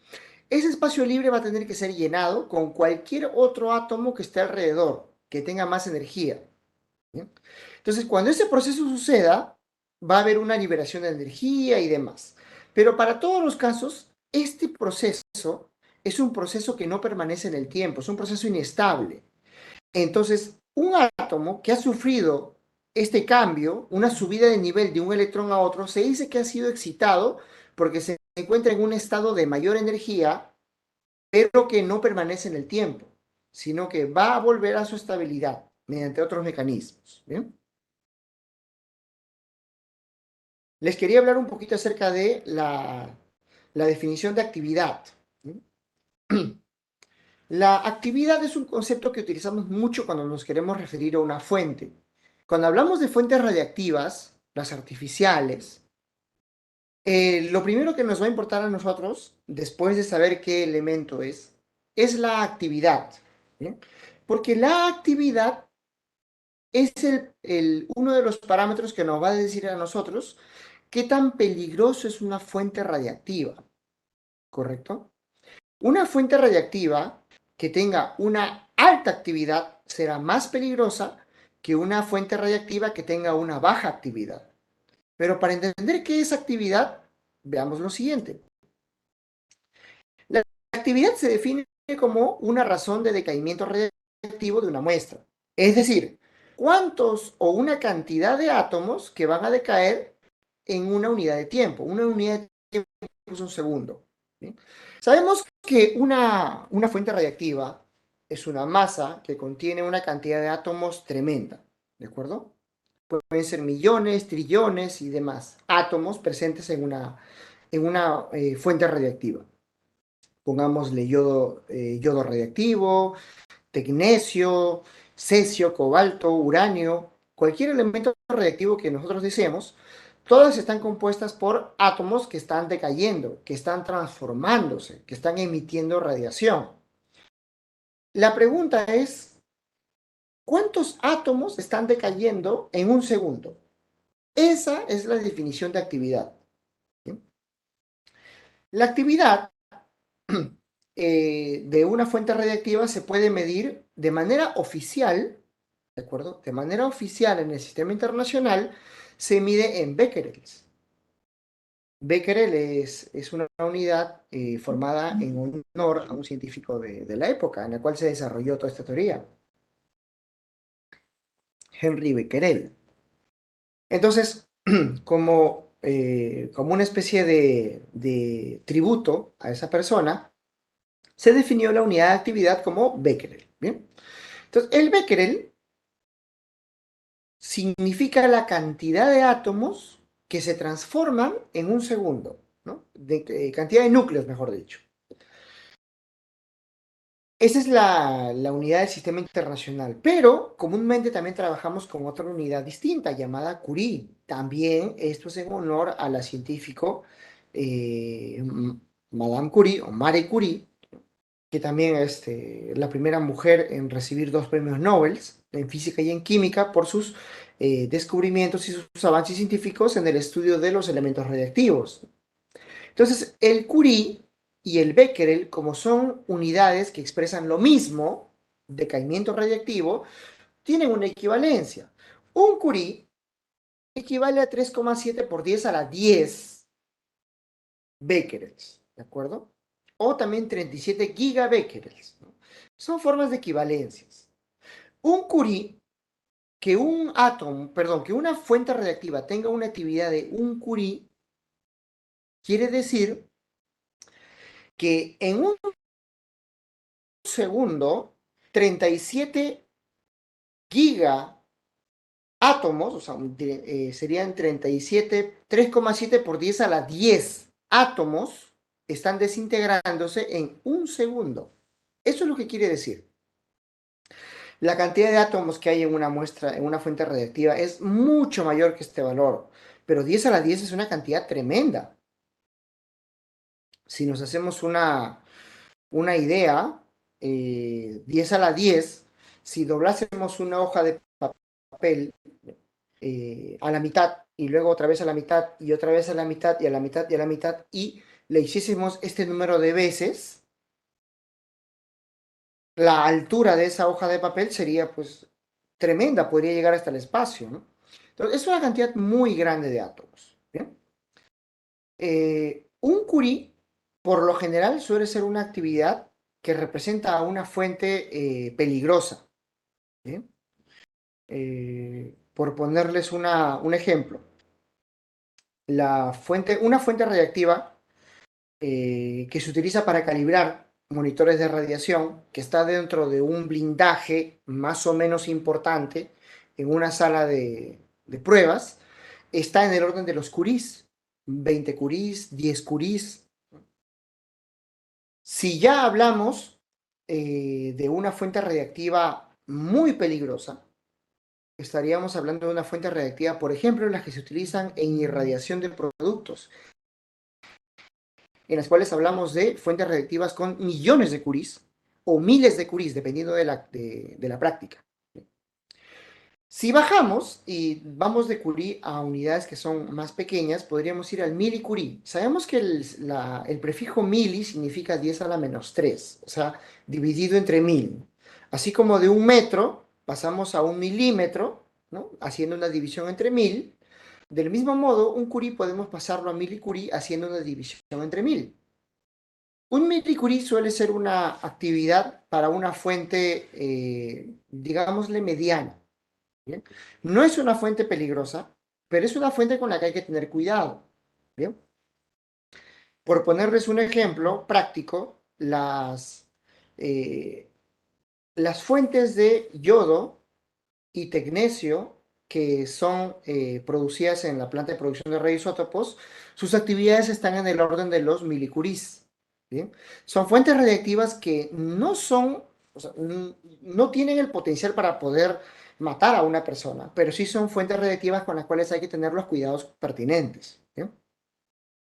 Ese espacio libre va a tener que ser llenado con cualquier otro átomo que esté alrededor, que tenga más energía. ¿Bien? Entonces, cuando ese proceso suceda, va a haber una liberación de energía y demás. Pero para todos los casos, este proceso es un proceso que no permanece en el tiempo, es un proceso inestable. Entonces, un átomo que ha sufrido este cambio, una subida de nivel de un electrón a otro, se dice que ha sido excitado porque se encuentra en un estado de mayor energía, pero que no permanece en el tiempo, sino que va a volver a su estabilidad mediante otros mecanismos. ¿Bien? Les quería hablar un poquito acerca de la definición de actividad. La actividad es un concepto que utilizamos mucho cuando nos queremos referir a una fuente. Cuando hablamos de fuentes radiactivas, las artificiales, lo primero que nos va a importar a nosotros, después de saber qué elemento es la actividad. ¿Bien? Porque la actividad es uno de los parámetros que nos va a decir a nosotros qué tan peligroso es una fuente radiactiva, ¿correcto? Una fuente radiactiva que tenga una alta actividad será más peligrosa que una fuente radiactiva que tenga una baja actividad. Pero para entender qué es actividad, veamos lo siguiente. La actividad se define como una razón de decaimiento radiactivo de una muestra. Es decir, cuántos o una cantidad de átomos que van a decaer en una unidad de tiempo. Una unidad de tiempo es un segundo. ¿Sí? Sabemos que una fuente radiactiva es una masa que contiene una cantidad de átomos tremenda. ¿De acuerdo? Pueden ser millones, trillones y demás átomos presentes en una fuente radiactiva. Pongámosle yodo radiactivo, tecnesio, cesio, cobalto, uranio, cualquier elemento radiactivo que nosotros deseemos, todas están compuestas por átomos que están decayendo, que están transformándose, que están emitiendo radiación. La pregunta es, ¿cuántos átomos están decayendo en un segundo? Esa es la definición de actividad. ¿Bien? La actividad de una fuente radiactiva se puede medir de manera oficial, ¿de acuerdo? De manera oficial en el sistema internacional se mide en becquerels. Becquerel es una unidad formada en honor a un científico de la época en la cual se desarrolló toda esta teoría, Henri Becquerel. Entonces, como una especie de tributo a esa persona, se definió la unidad de actividad como becquerel. ¿Bien? Entonces, el becquerel significa la cantidad de átomos que se transforman en un segundo, ¿no? Cantidad de núcleos, mejor dicho. Esa es la unidad del sistema internacional, pero comúnmente también trabajamos con otra unidad distinta llamada Curie. También esto es en honor a la científico Madame Curie o Marie Curie, que también es la primera mujer en recibir 2 premios Nobel en física y en química por sus descubrimientos y sus avances científicos en el estudio de los elementos radiactivos. Entonces, el Curie y el Becquerel, como son unidades que expresan lo mismo, decaimiento radiactivo, tienen una equivalencia. Un Curie equivale a 3,7 por 10 a la 10 becquerels, ¿de acuerdo? O también 37 gigabecquerels, ¿no? Son formas de equivalencias. Un Curie, que un átomo, perdón, que una fuente radiactiva tenga una actividad de un Curie, quiere decir que en un segundo, 37 gigaátomos, o sea, serían 37, 3,7 por 10 a la 10 átomos, están desintegrándose en un segundo. Eso es lo que quiere decir. La cantidad de átomos que hay en una muestra, en una fuente radiactiva, es mucho mayor que este valor, pero 10 a la 10 es una cantidad tremenda. Si nos hacemos una idea, 10 a la 10, si doblásemos una hoja de papel a la mitad y luego otra vez a la mitad y otra vez a la mitad y a la mitad y a la mitad y le hiciésemos este número de veces, la altura de esa hoja de papel sería pues tremenda, podría llegar hasta el espacio, ¿no? Entonces es una cantidad muy grande de átomos. ¿Bien? Un Curie, por lo general, suele ser una actividad que representa a una fuente peligrosa. ¿Bien? Por ponerles un ejemplo, una fuente radiactiva que se utiliza para calibrar monitores de radiación, que está dentro de un blindaje más o menos importante en una sala de pruebas, está en el orden de los curies, 20 curies, 10 curies. Si ya hablamos de una fuente radiactiva muy peligrosa, estaríamos hablando de una fuente radiactiva, por ejemplo, las que se utilizan en irradiación de productos, en las cuales hablamos de fuentes radiactivas con millones de curies o miles de curies, dependiendo de la práctica. Si bajamos y vamos de curie a unidades que son más pequeñas, podríamos ir al milicurie. Sabemos que el prefijo mili significa 10 a la menos 3, o sea, dividido entre 1000. Así como de un metro pasamos a un milímetro, ¿no? Haciendo una división entre 1000. Del mismo modo, un curie podemos pasarlo a milicurie haciendo una división entre 1000. Un milicurie suele ser una actividad para una fuente, digámosle, mediana. ¿Bien? No es una fuente peligrosa, pero es una fuente con la que hay que tener cuidado. ¿Bien? Por ponerles un ejemplo práctico, eh, las fuentes de yodo y tecnesio que son producidas en la planta de producción de radioisótopos, sus actividades están en el orden de los milicuries. ¿Bien? Son fuentes radiactivas que no son, o sea, no tienen el potencial para poder matar a una persona, pero sí son fuentes radiactivas con las cuales hay que tener los cuidados pertinentes. ¿Bien?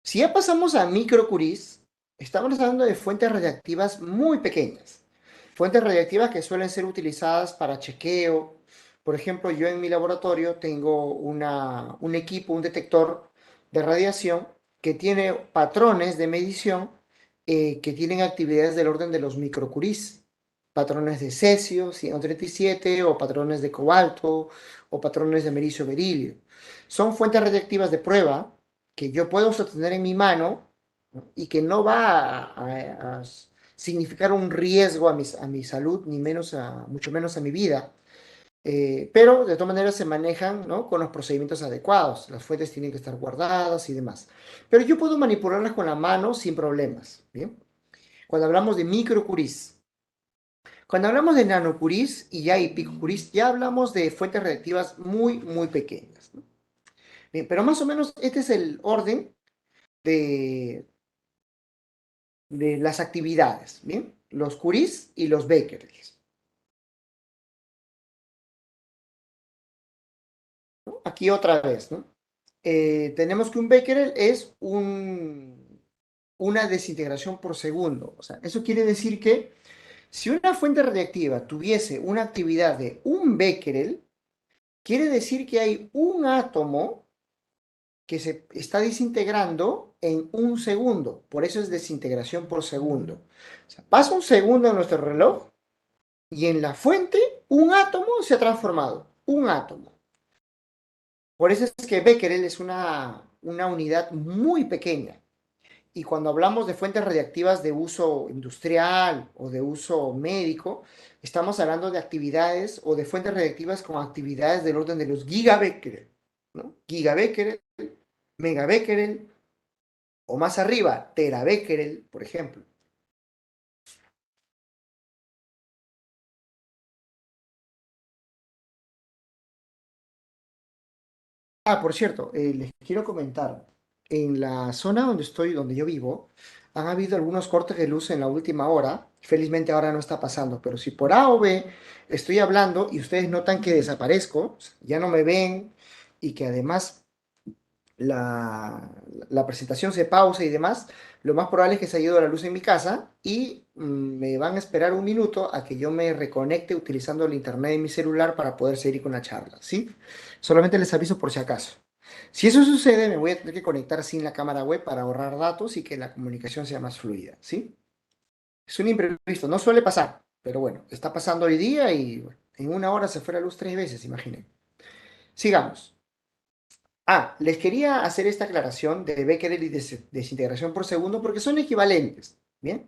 Si ya pasamos a microcuries, estamos hablando de fuentes radiactivas muy pequeñas. Fuentes radiactivas que suelen ser utilizadas para chequeo. Por ejemplo, yo en mi laboratorio tengo un equipo, un detector de radiación que tiene patrones de medición que tienen actividades del orden de los microcuries. Patrones de cesio, 137, o patrones de cobalto, o patrones de mericio berilio. Son fuentes radiactivas de prueba que yo puedo sostener en mi mano, ¿no? Y que no va a significar un riesgo a mi salud, ni menos mucho menos a mi vida. Pero de todas maneras se manejan, ¿no? Con los procedimientos adecuados. Las fuentes tienen que estar guardadas y demás. Pero yo puedo manipularlas con la mano sin problemas. ¿Bien? Cuando hablamos de microcuris, cuando hablamos de nanocuris y ya y picocuris, ya hablamos de fuentes reactivas muy, muy pequeñas, ¿no? Bien, pero más o menos este es el orden de, de las actividades. Bien, los curis y los becquerels. Aquí otra vez, ¿no? Tenemos que un becquerel es una desintegración por segundo. O sea, eso quiere decir que si una fuente radiactiva tuviese una actividad de un becquerel, quiere decir que hay un átomo que se está desintegrando en un segundo. Por eso es desintegración por segundo. O sea, pasa un segundo en nuestro reloj y en la fuente un átomo se ha transformado. Un átomo. Por eso es que becquerel es una unidad muy pequeña. Y cuando hablamos de fuentes radiactivas de uso industrial o de uso médico, estamos hablando de actividades o de fuentes radiactivas con actividades del orden de los gigabecquerel, ¿no? Gigabecquerel, megabecquerel o más arriba, terabecquerel, por ejemplo. Ah, por cierto, les quiero comentar, en la zona donde estoy, donde yo vivo, han habido algunos cortes de luz en la última hora. Felizmente ahora no está pasando, pero si por A o B estoy hablando y ustedes notan que desaparezco, o sea, ya no me ven y que además la, la presentación se pausa y demás, lo más probable es que se haya ido la luz en mi casa y me van a esperar un minuto a que yo me reconecte utilizando el internet de mi celular para poder seguir con la charla, ¿sí? Solamente les aviso por si acaso. Si eso sucede, me voy a tener que conectar sin la cámara web para ahorrar datos y que la comunicación sea más fluida, ¿sí? Es un imprevisto, no suele pasar, pero bueno, está pasando hoy día y bueno, en una hora se fue la luz 3 veces, imaginen. Sigamos. Ah, les quería hacer esta aclaración de Becquerel y desintegración por segundo porque son equivalentes. Bien,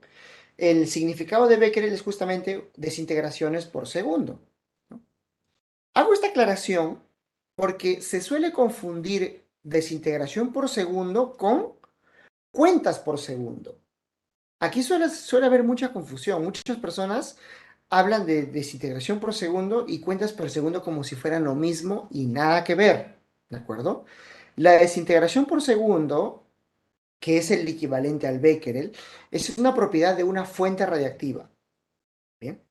el significado de Becquerel es justamente desintegraciones por segundo, ¿no? Hago esta aclaración porque se suele confundir desintegración por segundo con cuentas por segundo. Aquí suele haber mucha confusión. Muchas personas hablan de desintegración por segundo y cuentas por segundo como si fueran lo mismo y nada que ver, ¿de acuerdo? La desintegración por segundo, que es el equivalente al becquerel, es una propiedad de una fuente radiactiva. ¿Bien?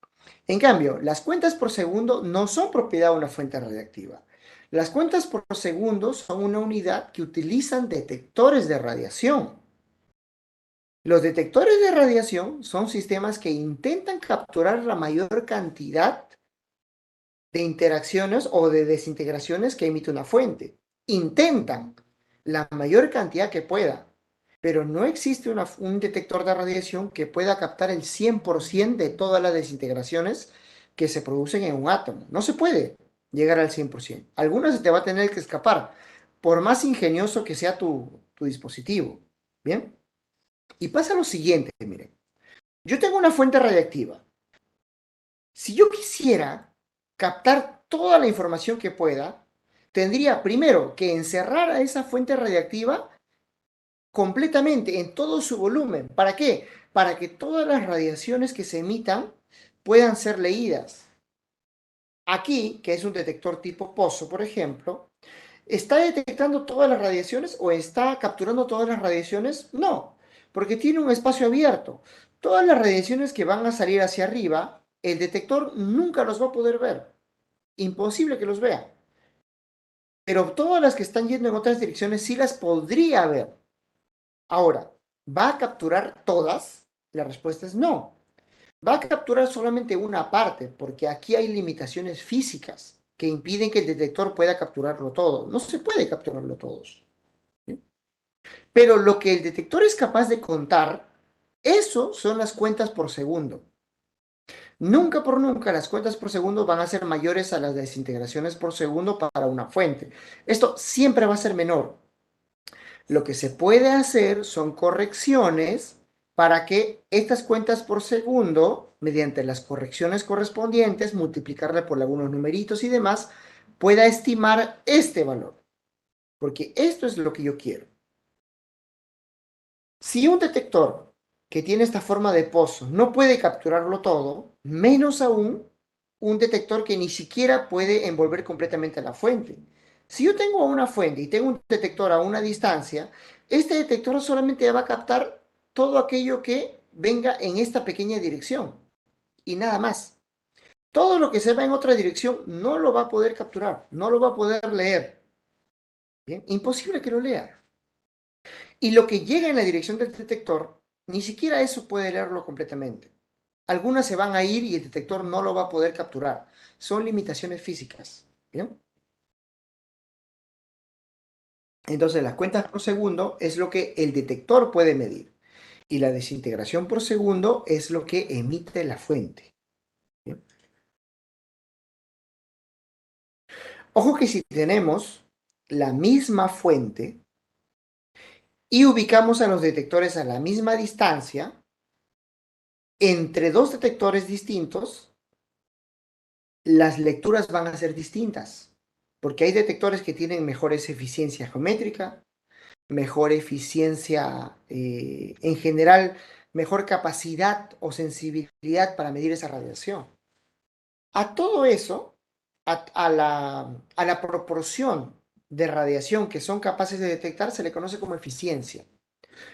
En cambio, las cuentas por segundo no son propiedad de una fuente radiactiva. Las cuentas por segundo son una unidad que utilizan detectores de radiación. Los detectores de radiación son sistemas que intentan capturar la mayor cantidad de interacciones o de desintegraciones que emite una fuente. Intentan la mayor cantidad que pueda, pero no existe un detector de radiación que pueda captar el 100% de todas las desintegraciones que se producen en un átomo. No se puede llegar al 100%. Algunas se te va a tener que escapar, por más ingenioso que sea tu dispositivo. ¿Bien? Y pasa lo siguiente, miren. Yo tengo una fuente radiactiva. Si yo quisiera captar toda la información que pueda, tendría primero que encerrar a esa fuente radiactiva completamente en todo su volumen. ¿Para qué? Para que todas las radiaciones que se emitan puedan ser leídas. Aquí, que es un detector tipo pozo, por ejemplo, ¿está detectando todas las radiaciones o está capturando todas las radiaciones? No, porque tiene un espacio abierto. Todas las radiaciones que van a salir hacia arriba, el detector nunca los va a poder ver. Imposible que los vea. Pero todas las que están yendo en otras direcciones sí las podría ver. Ahora, ¿va a capturar todas? La respuesta es no. Va a capturar solamente una parte, porque aquí hay limitaciones físicas que impiden que el detector pueda capturarlo todo. No se puede capturarlo todos. ¿Sí? Pero lo que el detector es capaz de contar, eso son las cuentas por segundo. Nunca por nunca las cuentas por segundo van a ser mayores a las desintegraciones por segundo para una fuente. Esto siempre va a ser menor. Lo que se puede hacer son correcciones para que estas cuentas por segundo, mediante las correcciones correspondientes, multiplicarle por algunos numeritos y demás, pueda estimar este valor. Porque esto es lo que yo quiero. Si un detector que tiene esta forma de pozo no puede capturarlo todo, menos aún un detector que ni siquiera puede envolver completamente la fuente. Si yo tengo una fuente y tengo un detector a una distancia, este detector solamente va a captar todo aquello que venga en esta pequeña dirección y nada más. Todo lo que se va en otra dirección no lo va a poder capturar, no lo va a poder leer. ¿Bien? Imposible que lo lea. Y lo que llega en la dirección del detector, ni siquiera eso puede leerlo completamente. Algunas se van a ir y el detector no lo va a poder capturar. Son limitaciones físicas. ¿Bien? Entonces, las cuentas por segundo es lo que el detector puede medir. Y la desintegración por segundo es lo que emite la fuente. ¿Bien? Ojo que si tenemos la misma fuente y ubicamos a los detectores a la misma distancia, entre dos detectores distintos, las lecturas van a ser distintas, porque hay detectores que tienen mejores eficiencia geométrica, mejor eficiencia en general, mejor capacidad o sensibilidad para medir esa radiación. A todo eso, a la proporción de radiación que son capaces de detectar, se le conoce como eficiencia.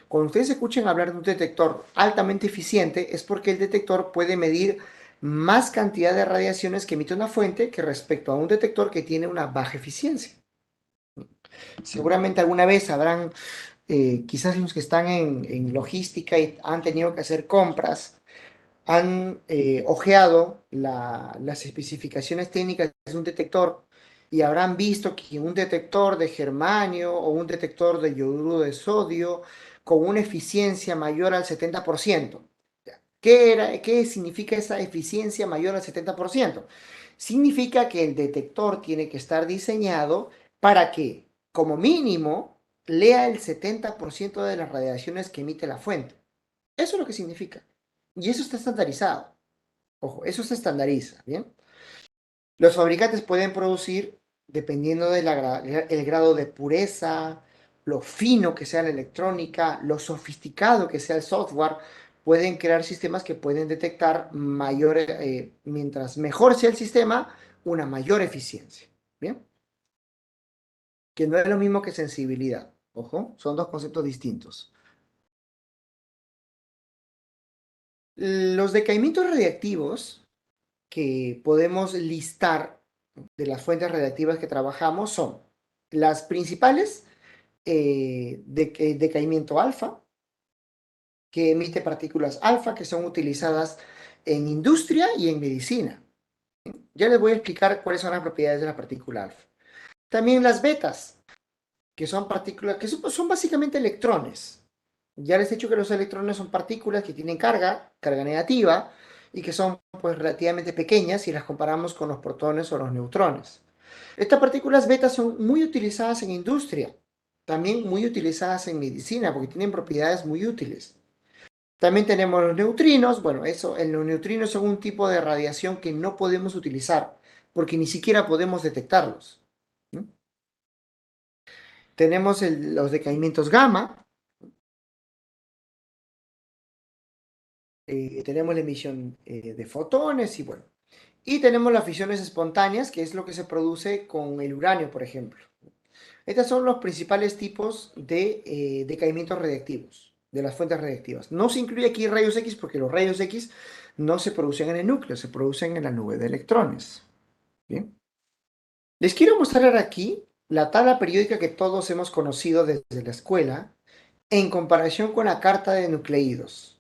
Cuando ustedes escuchen hablar de un detector altamente eficiente, es porque el detector puede medir más cantidad de radiaciones que emite una fuente que respecto a un detector que tiene una baja eficiencia. Seguramente alguna vez habrán, quizás los que están en logística y han tenido que hacer compras, han ojeado las especificaciones técnicas de un detector y habrán visto que un detector de germanio o un detector de yoduro de sodio con una eficiencia mayor al 70%. ¿Qué significa esa eficiencia mayor al 70%? Significa que el detector tiene que estar diseñado para que, como mínimo, lea el 70% de las radiaciones que emite la fuente. Eso es lo que significa. Y eso está estandarizado. Ojo, eso se estandariza, ¿bien? Los fabricantes pueden producir, dependiendo del grado de pureza, lo fino que sea la electrónica, lo sofisticado que sea el software, pueden crear sistemas que pueden detectar mayor, mientras mejor sea el sistema, una mayor eficiencia, ¿bien? Que no es lo mismo que sensibilidad. Ojo, son dos conceptos distintos. Los decaimientos radiactivos que podemos listar de las fuentes radiactivas que trabajamos son las principales, decaimiento alfa, que emite partículas alfa que son utilizadas en industria y en medicina. Ya les voy a explicar cuáles son las propiedades de la partícula alfa. También las betas, que son partículas, que son básicamente electrones. Ya les he dicho que los electrones son partículas que tienen carga negativa, y que son pues relativamente pequeñas si las comparamos con los protones o los neutrones. Estas partículas beta son muy utilizadas en industria, también muy utilizadas en medicina, porque tienen propiedades muy útiles. También tenemos los neutrinos. Bueno, los neutrinos son un tipo de radiación que no podemos utilizar, porque ni siquiera podemos detectarlos. ¿No? Tenemos los decaimientos gamma, tenemos la emisión de fotones y bueno. Y tenemos las fisiones espontáneas, que es lo que se produce con el uranio, por ejemplo. Estos son los principales tipos de decaimientos radiactivos, de las fuentes radiactivas. No se incluye aquí rayos X porque los rayos X no se producen en el núcleo, se producen en la nube de electrones. Bien. Les quiero mostrar aquí la tabla periódica que todos hemos conocido desde la escuela en comparación con la carta de nucleídos.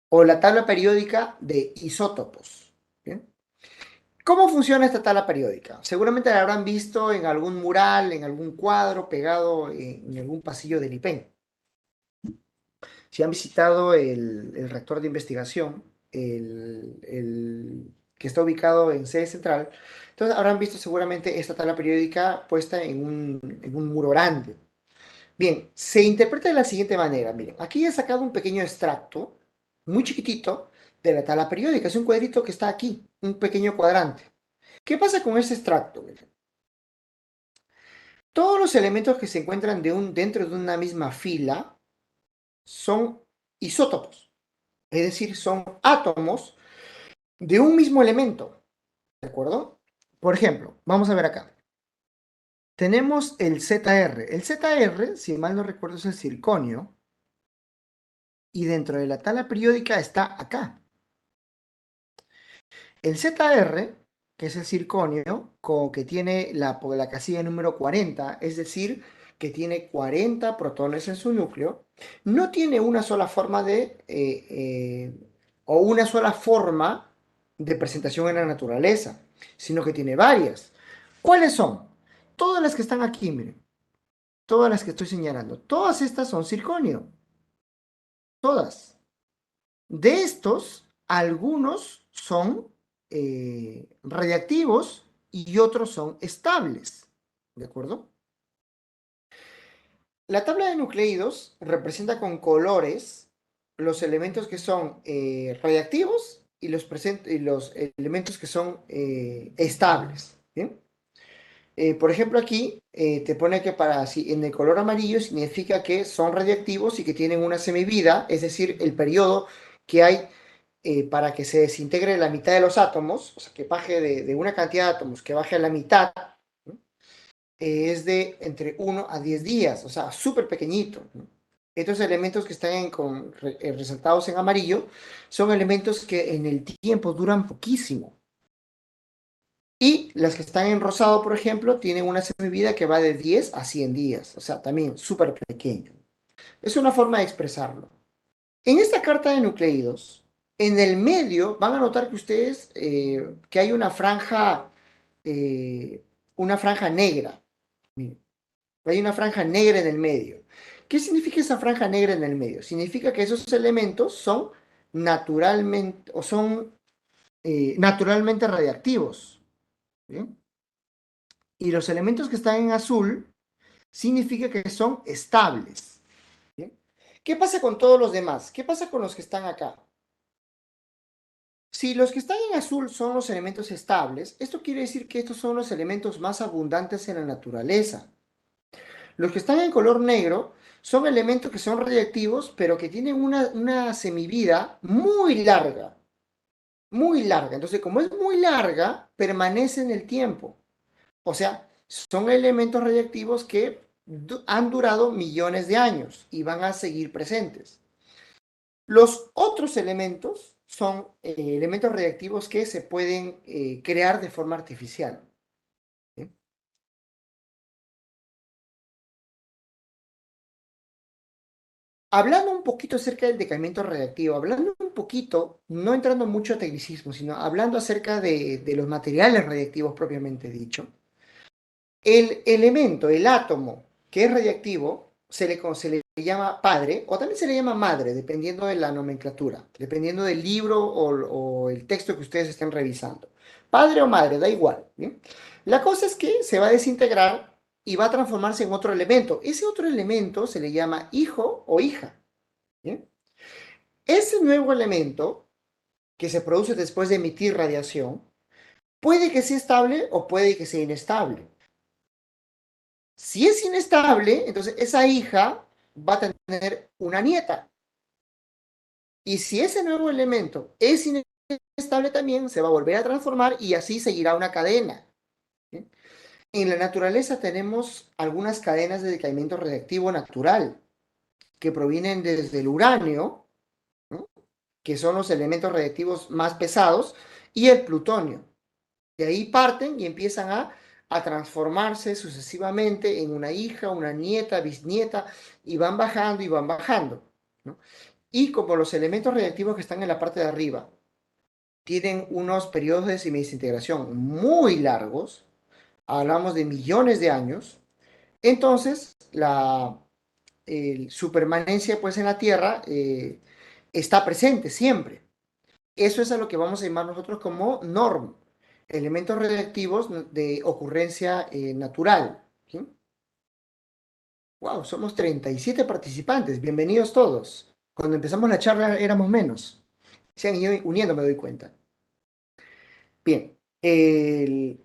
o la tabla periódica de isótopos. ¿Bien? ¿Cómo funciona esta tabla periódica? Seguramente la habrán visto en algún mural, en algún cuadro pegado en algún pasillo del IPEN. Si han visitado el reactor de investigación, que está ubicado en sede central, entonces habrán visto seguramente esta tabla periódica puesta en un muro grande. Bien, se interpreta de la siguiente manera. Miren, aquí he sacado un pequeño extracto, muy chiquitito, de la tabla periódica. Es un cuadrito que está aquí, un pequeño cuadrante. ¿Qué pasa con ese extracto? Miren? Todos los elementos que se encuentran dentro de una misma fila son isótopos, es decir, son átomos de un mismo elemento, ¿de acuerdo? Por ejemplo, vamos a ver acá. Tenemos el ZR. El ZR, si mal no recuerdo, es el circonio, y dentro de la tabla periódica está acá. El ZR, que es el circonio, que tiene la casilla número 40, es decir, que tiene 40 protones en su núcleo, no tiene una sola forma o una sola forma de presentación en la naturaleza, sino que tiene varias. ¿Cuáles son? Todas las que están aquí, miren, todas las que estoy señalando, todas estas son circonio, todas. De estos, algunos son radiactivos y otros son estables. ¿De acuerdo? La tabla de nucleídos representa con colores los elementos que son radiactivos y los elementos que son estables. ¿Bien? Por ejemplo, aquí te pone que si en el color amarillo significa que son radiactivos y que tienen una semivida, es decir, el periodo que hay para que se desintegre la mitad de los átomos, o sea, que baje de una cantidad de átomos que baje a la mitad, ¿no? Es de entre 1 a 10 días, o sea, súper pequeñito, ¿no? Estos elementos que están resaltados en amarillo son elementos que en el tiempo duran poquísimo. Y las que están en rosado, por ejemplo, tienen una semivida que va de 10 a 100 días, o sea, también súper pequeño. Es una forma de expresarlo. En esta carta de nucleídos, en el medio van a notar que ustedes que hay eh, una franja negra. Miren, hay una franja negra en el medio. ¿Qué significa esa franja negra en el medio? Significa que esos elementos son naturalmente radiactivos. ¿Bien? Y los elementos que están en azul significa que son estables. ¿Bien? ¿Qué pasa con todos los demás? ¿Qué pasa con los que están acá? Si los que están en azul son los elementos estables, esto quiere decir que estos son los elementos más abundantes en la naturaleza. Los que están en color negro son elementos que son radiactivos, pero que tienen una semivida muy larga, muy larga. Entonces, como es muy larga, permanece en el tiempo. O sea, son elementos radiactivos que han durado millones de años y van a seguir presentes. Los otros elementos son elementos radiactivos que se pueden crear de forma artificial. ¿Sí? Hablando un poquito acerca del decaimiento radiactivo, hablando un poquito, no entrando mucho a tecnicismo, sino hablando acerca de los materiales radiactivos propiamente dicho, el elemento, el átomo que es radiactivo, se le llama padre o también se le llama madre, dependiendo de la nomenclatura, dependiendo del libro o el texto que ustedes estén revisando. Padre o madre, da igual. ¿Bien? La cosa es que se va a desintegrar y va a transformarse en otro elemento. Ese otro elemento se le llama hijo o hija. ¿Bien? Ese nuevo elemento que se produce después de emitir radiación puede que sea estable o puede que sea inestable. Si es inestable, entonces esa hija va a tener una nieta. Y si ese nuevo elemento es inestable también, se va a volver a transformar y así seguirá una cadena. ¿Sí? En la naturaleza tenemos algunas cadenas de decaimiento radiactivo natural que provienen desde el uranio, ¿no? Que son los elementos radiactivos más pesados, y el plutonio. De ahí parten y empiezan a transformarse sucesivamente en una hija, una nieta, bisnieta, y van bajando, ¿no? Y como los elementos radiactivos que están en la parte de arriba tienen unos periodos de semidesintegración muy largos, hablamos de millones de años, entonces su permanencia pues en la Tierra está presente siempre. Eso es a lo que vamos a llamar nosotros como NORM, elementos radiactivos de ocurrencia natural. ¿Sí? Wow, somos 37 participantes, bienvenidos todos. Cuando empezamos la charla éramos menos. Se han ido uniendo, me doy cuenta. Bien,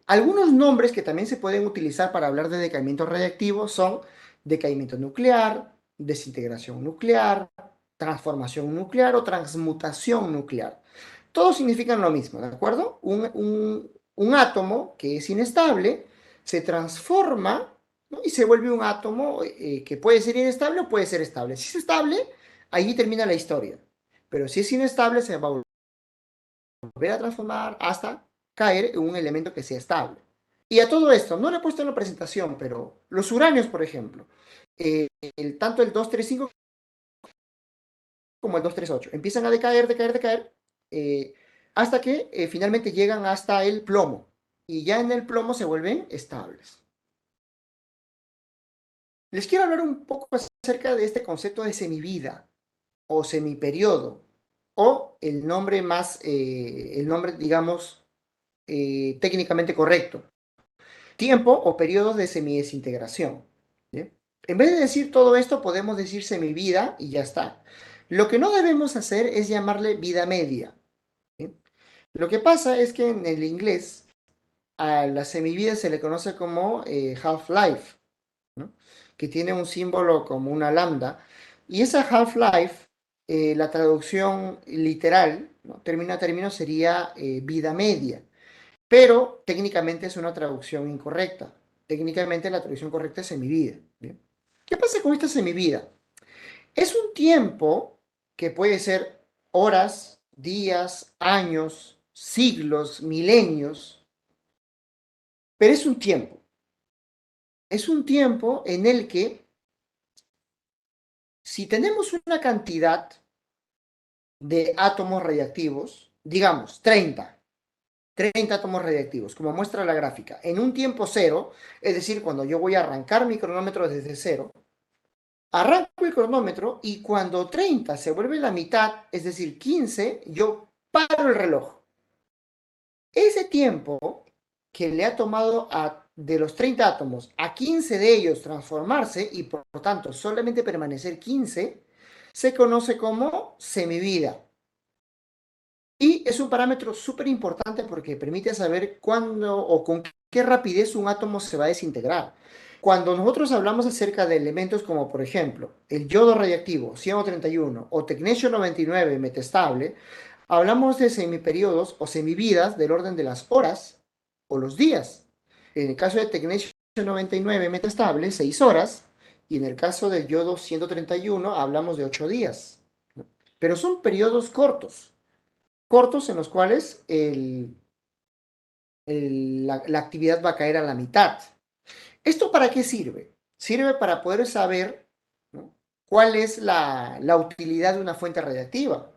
algunos nombres que también se pueden utilizar para hablar de decaimiento radiactivo son decaimiento nuclear, desintegración nuclear, transformación nuclear o transmutación nuclear. Todos significan lo mismo, ¿de acuerdo? Un átomo que es inestable se transforma, ¿no? Y se vuelve un átomo que puede ser inestable o puede ser estable. Si es estable, ahí termina la historia. Pero si es inestable, se va a volver a transformar hasta caer en un elemento que sea estable. Y a todo esto, no lo he puesto en la presentación, pero los uranios, por ejemplo, tanto el 235 como el 238 empiezan a decaer, decaer, decaer, eh, hasta que finalmente llegan hasta el plomo. Y ya en el plomo se vuelven estables. Les quiero hablar un poco acerca de este concepto de semivida o semiperiodo, o el nombre, digamos, técnicamente correcto, tiempo o periodos de semidesintegración. ¿Bien? En vez de decir todo esto, podemos decir semivida y ya está. Lo que no debemos hacer es llamarle vida media. ¿Bien? Lo que pasa es que en el inglés a la semivida se le conoce como half-life, ¿no? Que tiene un símbolo como una lambda. Y esa half-life, la traducción literal, ¿no? Término a término, sería vida media. Pero técnicamente es una traducción incorrecta. Técnicamente la traducción correcta es semivida. ¿Bien? ¿Qué pasa con esta semivida? Es un tiempo que puede ser horas, días, años, siglos, milenios, pero es un tiempo. Es un tiempo en el que si tenemos una cantidad de átomos radiactivos, digamos 30 átomos radiactivos, como muestra la gráfica, en un tiempo cero, es decir, cuando yo voy a arrancar mi cronómetro desde cero, arranco el cronómetro y cuando 30 se vuelve la mitad, es decir, 15, yo paro el reloj. Ese tiempo que le ha tomado de los 30 átomos a 15 de ellos transformarse y por tanto solamente permanecer 15, se conoce como semivida. Y es un parámetro súper importante porque permite saber cuándo o con qué rapidez un átomo se va a desintegrar. Cuando nosotros hablamos acerca de elementos como, por ejemplo, el yodo radiactivo 131 o tecnesio 99 metastable, hablamos de semiperiodos o semividas del orden de las horas o los días. En el caso de tecnesio 99 metastable, 6 horas, y en el caso del yodo 131 hablamos de 8 días. Pero son periodos cortos en los cuales la actividad va a caer a la mitad. ¿Esto para qué sirve? Sirve para poder saber, ¿no? Cuál es la utilidad de una fuente radiactiva.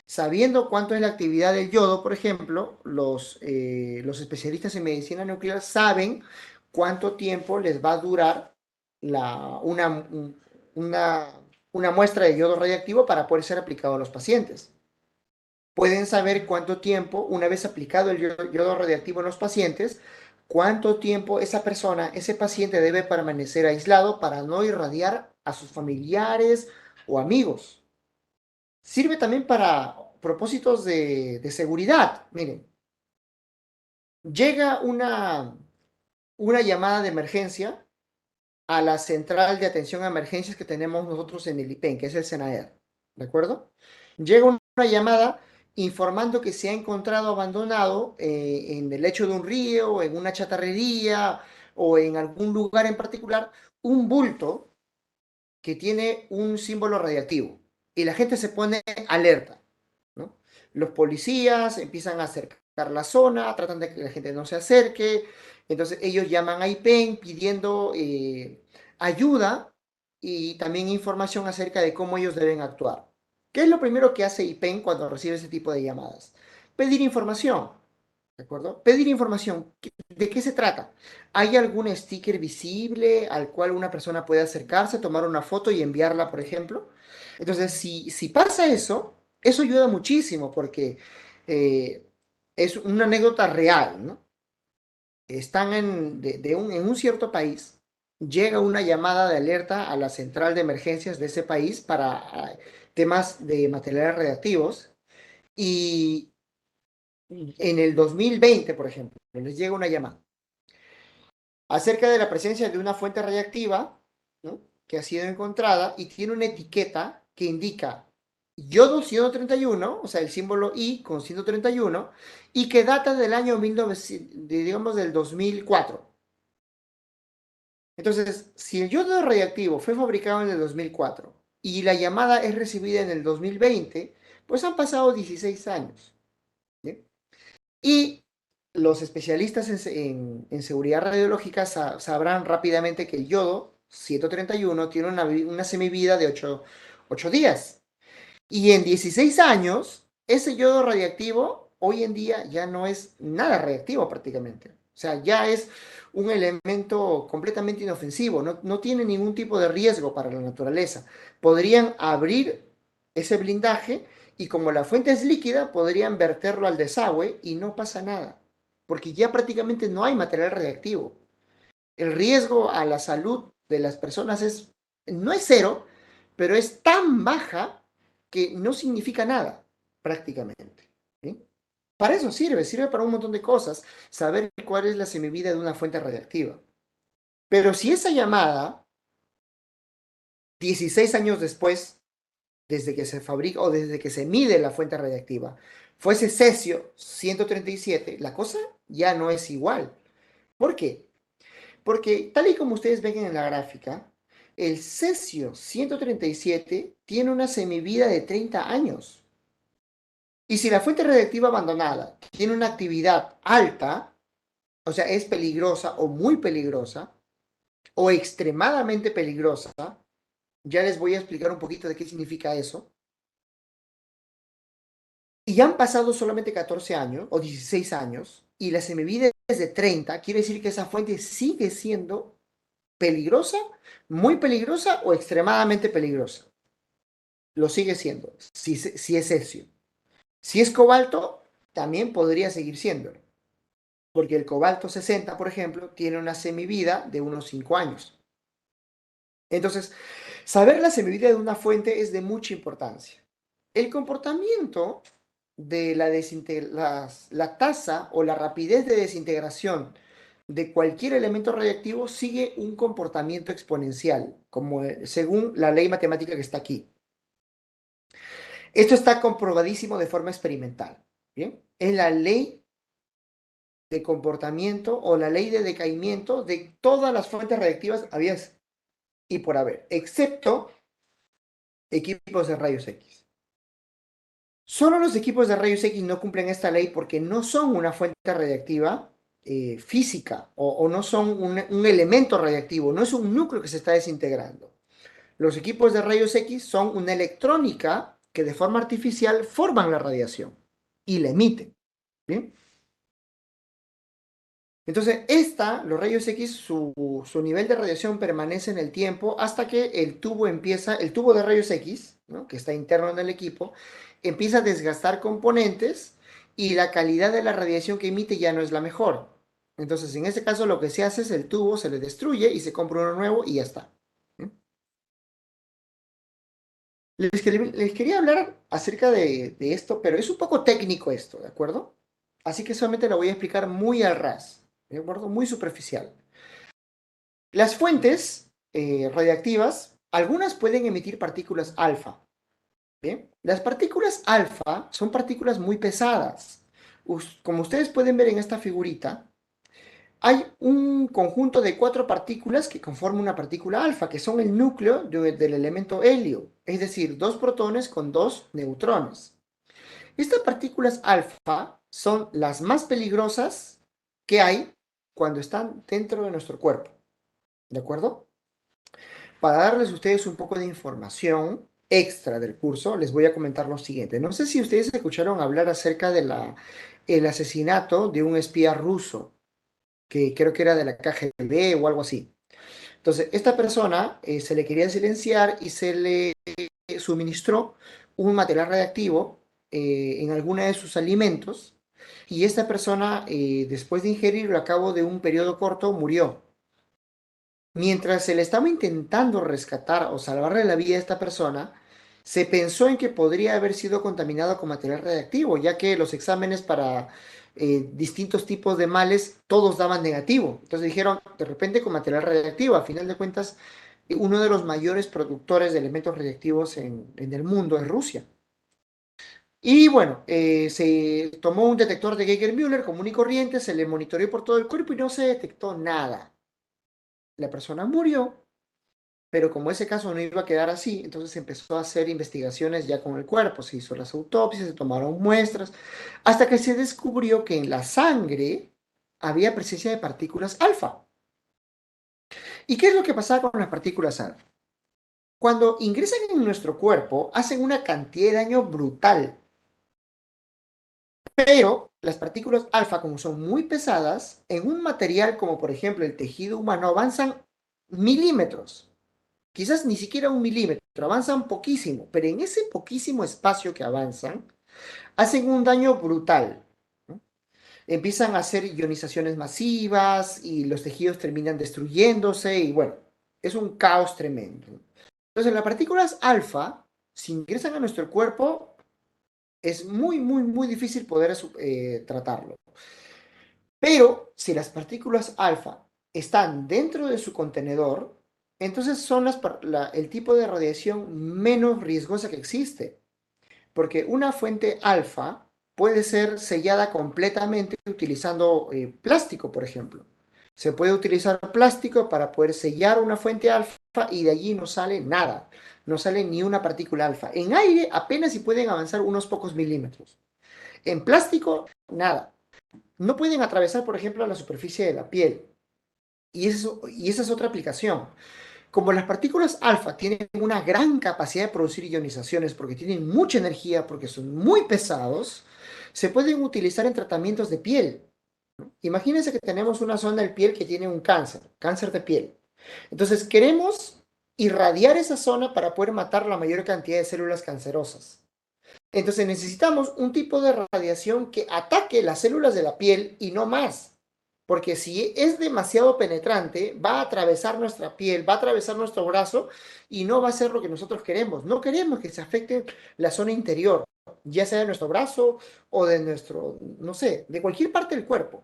Sabiendo cuánto es la actividad del yodo, por ejemplo, los especialistas en medicina nuclear saben cuánto tiempo les va a durar la, una, una muestra de yodo radiactivo para poder ser aplicado a los pacientes. Pueden saber cuánto tiempo, una vez aplicado el yodo radiactivo en los pacientes, cuánto tiempo esa persona, ese paciente debe permanecer aislado para no irradiar a sus familiares o amigos. Sirve también para propósitos de seguridad. Miren, llega una llamada de emergencia a la central de atención a emergencias que tenemos nosotros en el IPEN, que es el SENAER, ¿de acuerdo? Llega una llamada informando que se ha encontrado abandonado en el lecho de un río, en una chatarrería o en algún lugar en particular, un bulto que tiene un símbolo radiactivo y la gente se pone alerta, ¿no? Los policías empiezan a acercar la zona, tratan de que la gente no se acerque, entonces ellos llaman a IPEN pidiendo ayuda y también información acerca de cómo ellos deben actuar. ¿Qué es lo primero que hace IPEN cuando recibe ese tipo de llamadas? Pedir información, ¿de acuerdo? Pedir información. ¿De qué se trata? ¿Hay algún sticker visible al cual una persona puede acercarse, tomar una foto y enviarla, por ejemplo? Entonces, si pasa eso, eso ayuda muchísimo porque eh, es una anécdota real, ¿no? Están en un cierto país, llega una llamada de alerta a la central de emergencias de ese país para temas de materiales radiactivos y en el 2020, por ejemplo, les llega una llamada acerca de la presencia de una fuente radiactiva, ¿no? Que ha sido encontrada y tiene una etiqueta que indica yodo 131, o sea, el símbolo I con 131, y que data del año 1900, digamos del 2004. Entonces, si el yodo radiactivo fue fabricado en el 2004 y la llamada es recibida en el 2020, pues han pasado 16 años. ¿Sí? Y los especialistas en seguridad radiológica sabrán rápidamente que el yodo 131 tiene una semivida de 8 días. Y en 16 años, ese yodo radiactivo hoy en día ya no es nada radiactivo prácticamente. O sea, ya es un elemento completamente inofensivo, no tiene ningún tipo de riesgo para la naturaleza. Podrían abrir ese blindaje y como la fuente es líquida, podrían verterlo al desagüe y no pasa nada, porque ya prácticamente no hay material radiactivo. El riesgo a la salud de las personas no es cero, pero es tan baja que no significa nada, prácticamente. ¿Sí? Para eso sirve para un montón de cosas, saber cuál es la semivida de una fuente radiactiva. Pero si esa llamada, 16 años después, desde que se fabrica o desde que se mide la fuente radiactiva, fuese cesio 137, la cosa ya no es igual. ¿Por qué? Porque tal y como ustedes ven en la gráfica, el cesio 137 tiene una semivida de 30 años. Y si la fuente radiactiva abandonada tiene una actividad alta, o sea, es peligrosa o muy peligrosa, o extremadamente peligrosa, ya les voy a explicar un poquito de qué significa eso, y ya han pasado solamente 14 años o 16 años, y la semivida es de 30, quiere decir que esa fuente sigue siendo peligrosa, muy peligrosa o extremadamente peligrosa. Lo sigue siendo, si es cesio. Si es cobalto, también podría seguir siéndolo, porque el cobalto 60, por ejemplo, tiene una semivida de unos 5 años. Entonces, saber la semivida de una fuente es de mucha importancia. El comportamiento de la tasa o la rapidez de desintegración de cualquier elemento radiactivo sigue un comportamiento exponencial, como según la ley matemática que está aquí. Esto está comprobadísimo de forma experimental. ¿Bien? Es la ley de comportamiento o la ley de decaimiento de todas las fuentes radiactivas habidas y por haber, excepto equipos de rayos X. Solo los equipos de rayos X no cumplen esta ley porque no son una fuente radiactiva física o no son un elemento radiactivo, no es un núcleo que se está desintegrando. Los equipos de rayos X son una electrónica que de forma artificial forman la radiación y la emiten. ¿Bien? Entonces, los rayos X, su nivel de radiación permanece en el tiempo hasta que el tubo de rayos X, ¿no? Que está interno en el equipo, empieza a desgastar componentes y la calidad de la radiación que emite ya no es la mejor. Entonces, en ese caso, lo que se hace es el tubo se le destruye y se compra uno nuevo y ya está. ¿Sí? Les quería hablar acerca de esto, pero es un poco técnico esto, ¿de acuerdo? Así que solamente lo voy a explicar muy al ras, ¿de acuerdo? Muy superficial. Las fuentes radiactivas, algunas pueden emitir partículas alfa. ¿Bien? Las partículas alfa son partículas muy pesadas. Como ustedes pueden ver en esta figurita, hay un conjunto de 4 partículas que conforman una partícula alfa, que son el núcleo del elemento helio, es decir, 2 protones con 2 neutrones. Estas partículas alfa son las más peligrosas que hay cuando están dentro de nuestro cuerpo. ¿De acuerdo? Para darles a ustedes un poco de información, extra del curso, les voy a comentar lo siguiente. No sé si ustedes escucharon hablar acerca de el asesinato de un espía ruso, que creo que era de la KGB o algo así. Entonces, esta persona se le quería silenciar y se le suministró un material radiactivo en alguna de sus alimentos y esta persona, después de ingerirlo a cabo de un periodo corto, murió. Mientras se le estaba intentando rescatar o salvarle la vida a esta persona, se pensó en que podría haber sido contaminado con material radiactivo, ya que los exámenes para distintos tipos de males todos daban negativo. Entonces dijeron, de repente con material radiactivo, a final de cuentas, uno de los mayores productores de elementos radiactivos en el mundo es Rusia. Y bueno, se tomó un detector de Geiger-Müller común y corriente, se le monitoreó por todo el cuerpo y no se detectó nada. La persona murió, pero como ese caso no iba a quedar así, entonces se empezó a hacer investigaciones ya con el cuerpo, se hizo las autopsias, se tomaron muestras, hasta que se descubrió que en la sangre había presencia de partículas alfa. ¿Y qué es lo que pasaba con las partículas alfa? Cuando ingresan en nuestro cuerpo, hacen una cantidad de daño brutal, pero las partículas alfa, como son muy pesadas, en un material como por ejemplo el tejido humano, avanzan milímetros. Quizás ni siquiera un milímetro, avanzan poquísimo, pero en ese poquísimo espacio que avanzan, hacen un daño brutal, ¿no? Empiezan a hacer ionizaciones masivas y los tejidos terminan destruyéndose y bueno, es un caos tremendo. Entonces las partículas alfa, si ingresan a nuestro cuerpo, es muy, muy, muy difícil poder tratarlo. Pero si las partículas alfa están dentro de su contenedor, entonces son el tipo de radiación menos riesgosa que existe. Porque una fuente alfa puede ser sellada completamente utilizando plástico, por ejemplo. Se puede utilizar plástico para poder sellar una fuente alfa y de allí no sale nada. No sale ni una partícula alfa. En aire apenas si pueden avanzar unos pocos milímetros. En plástico, nada. No pueden atravesar, por ejemplo, la superficie de la piel. Y esa es otra aplicación. Como las partículas alfa tienen una gran capacidad de producir ionizaciones porque tienen mucha energía, porque son muy pesados, se pueden utilizar en tratamientos de piel. Imagínense que tenemos una zona del piel que tiene un cáncer, cáncer de piel. Entonces queremos irradiar esa zona para poder matar la mayor cantidad de células cancerosas. Entonces necesitamos un tipo de radiación que ataque las células de la piel y no más. Porque si es demasiado penetrante, va a atravesar nuestra piel, va a atravesar nuestro brazo y no va a ser lo que nosotros queremos. No queremos que se afecte la zona interior, ya sea de nuestro brazo o de nuestro, no sé, de cualquier parte del cuerpo.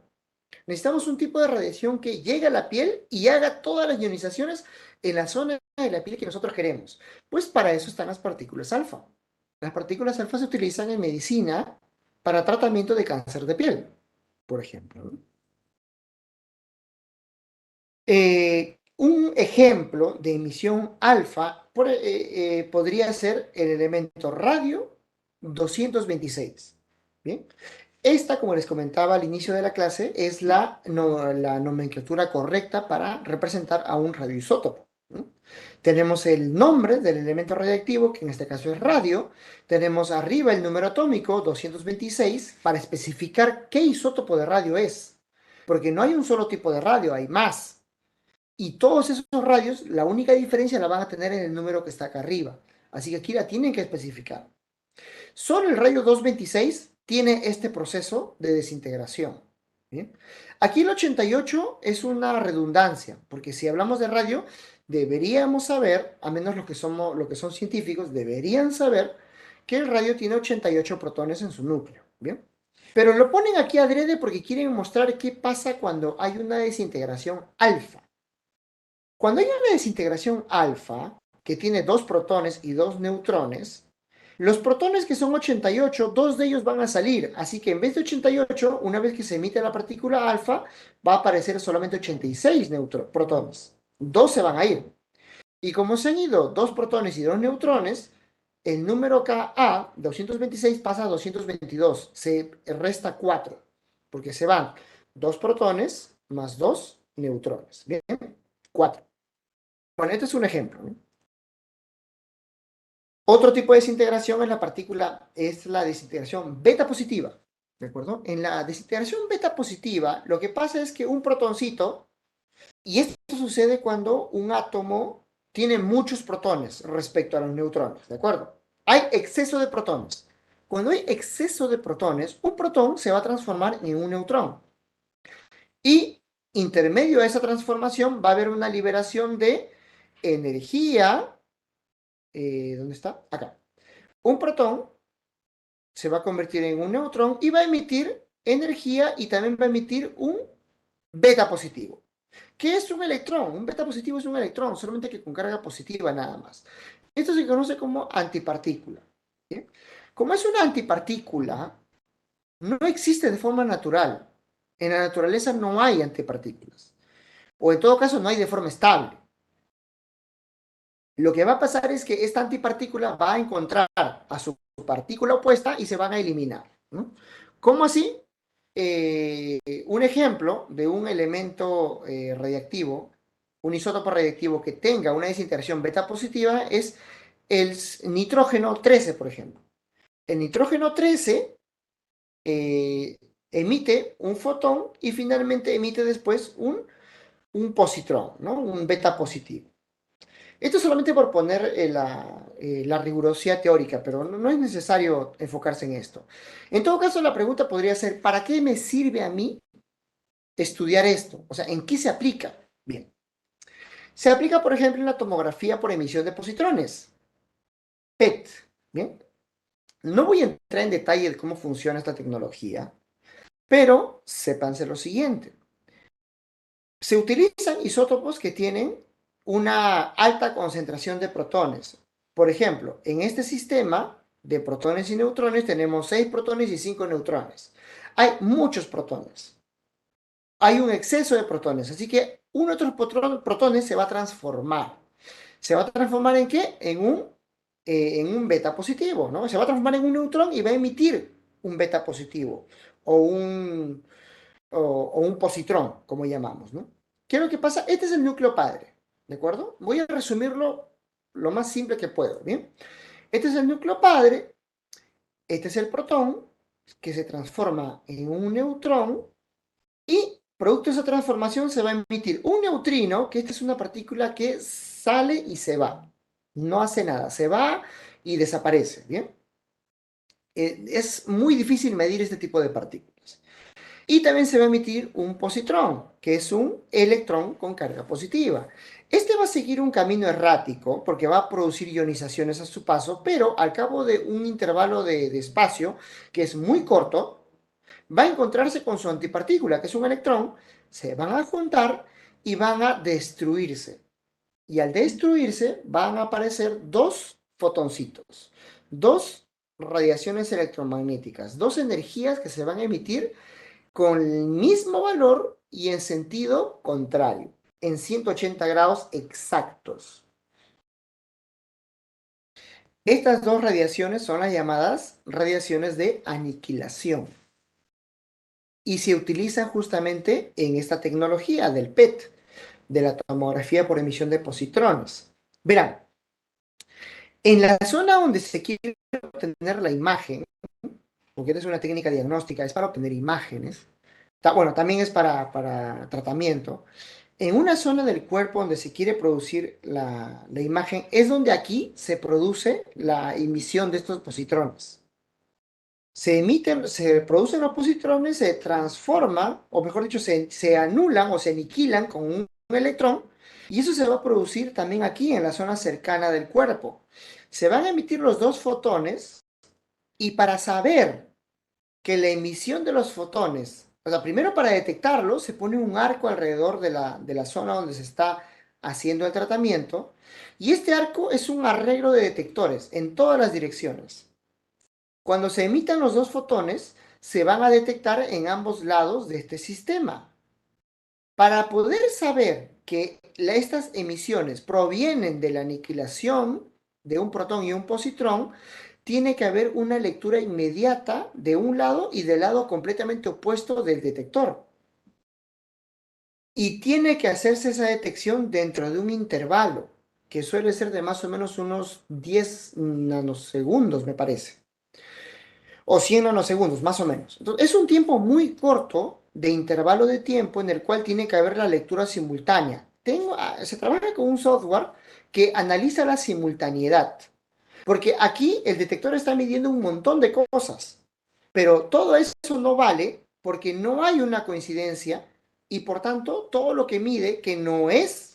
Necesitamos un tipo de radiación que llegue a la piel y haga todas las ionizaciones en la zona de la piel que nosotros queremos. Pues para eso están las partículas alfa. Las partículas alfa se utilizan en medicina para tratamiento de cáncer de piel, por ejemplo, ¿no? Un ejemplo de emisión alfa podría ser el elemento radio 226. Bien, esta, como les comentaba al inicio de la clase, es la nomenclatura correcta para representar a un radioisótopo, ¿no? Tenemos el nombre del elemento radiactivo, que en este caso es radio. Tenemos arriba el número atómico 226 para especificar qué isótopo de radio es. Porque no hay un solo tipo de radio, hay más. Y todos esos radios, la única diferencia la van a tener en el número que está acá arriba. Así que aquí la tienen que especificar. Solo el radio 226 tiene este proceso de desintegración. ¿Bien? Aquí el 88 es una redundancia, porque si hablamos de radio, deberíamos saber, a menos los que son científicos, deberían saber que el radio tiene 88 protones en su núcleo. ¿Bien? Pero lo ponen aquí adrede porque quieren mostrar qué pasa cuando hay una desintegración alfa. Cuando hay una desintegración alfa, que tiene dos protones y dos neutrones, los protones que son 88, dos de ellos van a salir. Así que en vez de 88, una vez que se emite la partícula alfa, va a aparecer solamente 86 protones. Dos se van a ir. Y como se han ido dos protones y dos neutrones, el número Ka, 226, pasa a 222. Se resta 4, porque se van dos protones más dos neutrones. Bien, 4. Bueno, este es un ejemplo, ¿no? Otro tipo de desintegración es la desintegración beta positiva, ¿de acuerdo? En la desintegración beta positiva, lo que pasa es que un protoncito, y esto sucede cuando un átomo tiene muchos protones respecto a los neutrones, ¿de acuerdo? Hay exceso de protones. Cuando hay exceso de protones, un protón se va a transformar en un neutrón. Y intermedio a esa transformación va a haber una liberación de energía. ¿Dónde está? Acá. Un protón se va a convertir en un neutrón y va a emitir energía y también va a emitir un beta positivo. ¿Qué es un electrón? Un beta positivo es un electrón, solamente que con carga positiva nada más. Esto se conoce como antipartícula. ¿Sí? Como es una antipartícula, no existe de forma natural. En la naturaleza no hay antipartículas. O en todo caso no hay de forma estable. Lo que va a pasar es que esta antipartícula va a encontrar a su partícula opuesta y se van a eliminar, ¿no? ¿Cómo así? Un ejemplo de un elemento radiactivo, un isótopo radiactivo que tenga una desintegración beta positiva es el nitrógeno 13, por ejemplo. El nitrógeno 13 eh, emite un fotón y finalmente emite después un positrón, ¿no? Un beta positivo. Esto solamente por poner la rigurosidad teórica, pero no es necesario enfocarse en esto. En todo caso, la pregunta podría ser, ¿para qué me sirve a mí estudiar esto? O sea, ¿en qué se aplica? Bien. Se aplica, por ejemplo, en la tomografía por emisión de positrones, PET. Bien. No voy a entrar en detalle de cómo funciona esta tecnología, pero sépanse lo siguiente. Se utilizan isótopos que tienen una alta concentración de protones. Por ejemplo, en este sistema de protones y neutrones tenemos 6 protones y 5 neutrones. Hay muchos protones. Hay un exceso de protones, así que uno de estos protones se va a transformar. ¿Se va a transformar en qué? En un beta positivo, ¿no? Se va a transformar en un neutrón y va a emitir un beta positivo o o un positrón, como llamamos, ¿no? ¿Qué es lo que pasa? Este es el núcleo padre, ¿de acuerdo? Voy a resumirlo lo más simple que puedo, ¿bien? Este es el núcleo padre, este es el protón, que se transforma en un neutrón, y producto de esa transformación se va a emitir un neutrino, que esta es una partícula que sale y se va, no hace nada, se va y desaparece, ¿bien? Es muy difícil medir este tipo de partículas. Y también se va a emitir un positrón, que es un electrón con carga positiva. Este va a seguir un camino errático porque va a producir ionizaciones a su paso, pero al cabo de un intervalo de espacio que es muy corto, va a encontrarse con su antipartícula, que es un electrón, se van a juntar y van a destruirse. Y al destruirse van a aparecer dos fotoncitos, dos radiaciones electromagnéticas, dos energías que se van a emitir con el mismo valor y en sentido contrario, en 180 grados exactos. Estas dos radiaciones son las llamadas radiaciones de aniquilación y se utilizan justamente en esta tecnología del PET, de la tomografía por emisión de positrones. Verán, en la zona donde se quiere obtener la imagen, porque esta es una técnica diagnóstica, es para obtener imágenes, bueno, también es para tratamiento. En una zona del cuerpo donde se quiere producir la imagen, es donde aquí se produce la emisión de estos positrones. Se producen los positrones, se transforman, o mejor dicho, se anulan o se aniquilan con un electrón, y eso se va a producir también aquí en la zona cercana del cuerpo. Se van a emitir los dos fotones, y para saber que la emisión de los fotones, o sea, primero para detectarlo, se pone un arco alrededor de la zona donde se está haciendo el tratamiento, y este arco es un arreglo de detectores en todas las direcciones. Cuando se emitan los dos fotones, se van a detectar en ambos lados de este sistema. Para poder saber que estas emisiones provienen de la aniquilación de un protón y un positrón, tiene que haber una lectura inmediata de un lado y del lado completamente opuesto del detector. Y tiene que hacerse esa detección dentro de un intervalo, que suele ser de más o menos unos 10 nanosegundos, me parece, o 100 nanosegundos, más o menos. Entonces, es un tiempo muy corto de intervalo de tiempo en el cual tiene que haber la lectura simultánea. Se trabaja con un software que analiza la simultaneidad, porque aquí el detector está midiendo un montón de cosas, pero todo eso no vale porque no hay una coincidencia y por tanto todo lo que mide, que no es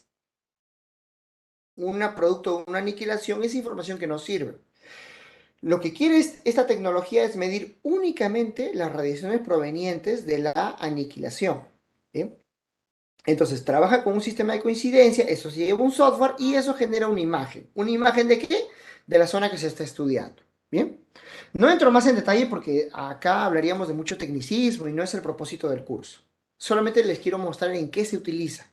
un producto de una aniquilación, es información que no sirve. Lo que quiere esta tecnología es medir únicamente las radiaciones provenientes de la aniquilación. ¿Bien? Entonces trabaja con un sistema de coincidencia, eso se lleva un software y eso genera una imagen. ¿Una imagen de qué? De la zona que se está estudiando. ¿Bien? No entro más en detalle porque acá hablaríamos de mucho tecnicismo y no es el propósito del curso. Solamente les quiero mostrar en qué se utiliza.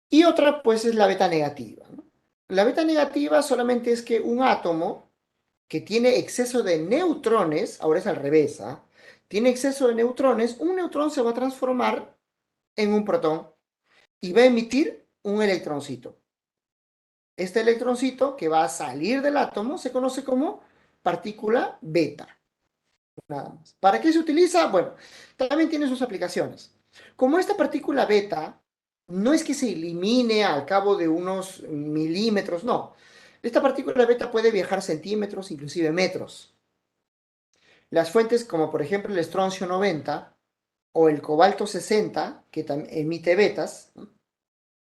Y otra, pues, es la beta negativa, ¿no? La beta negativa solamente es que un átomo que tiene exceso de neutrones, ahora es al revés, ¿ah? Tiene exceso de neutrones, un neutrón se va a transformar en un protón y va a emitir un electroncito. Este electroncito que va a salir del átomo se conoce como partícula beta. Nada más. ¿Para qué se utiliza? Bueno, también tiene sus aplicaciones. Como esta partícula beta no es que se elimine al cabo de unos milímetros, no. Esta partícula beta puede viajar centímetros, inclusive metros. Las fuentes como por ejemplo el estroncio 90 o el cobalto 60, que emite betas, ¿no?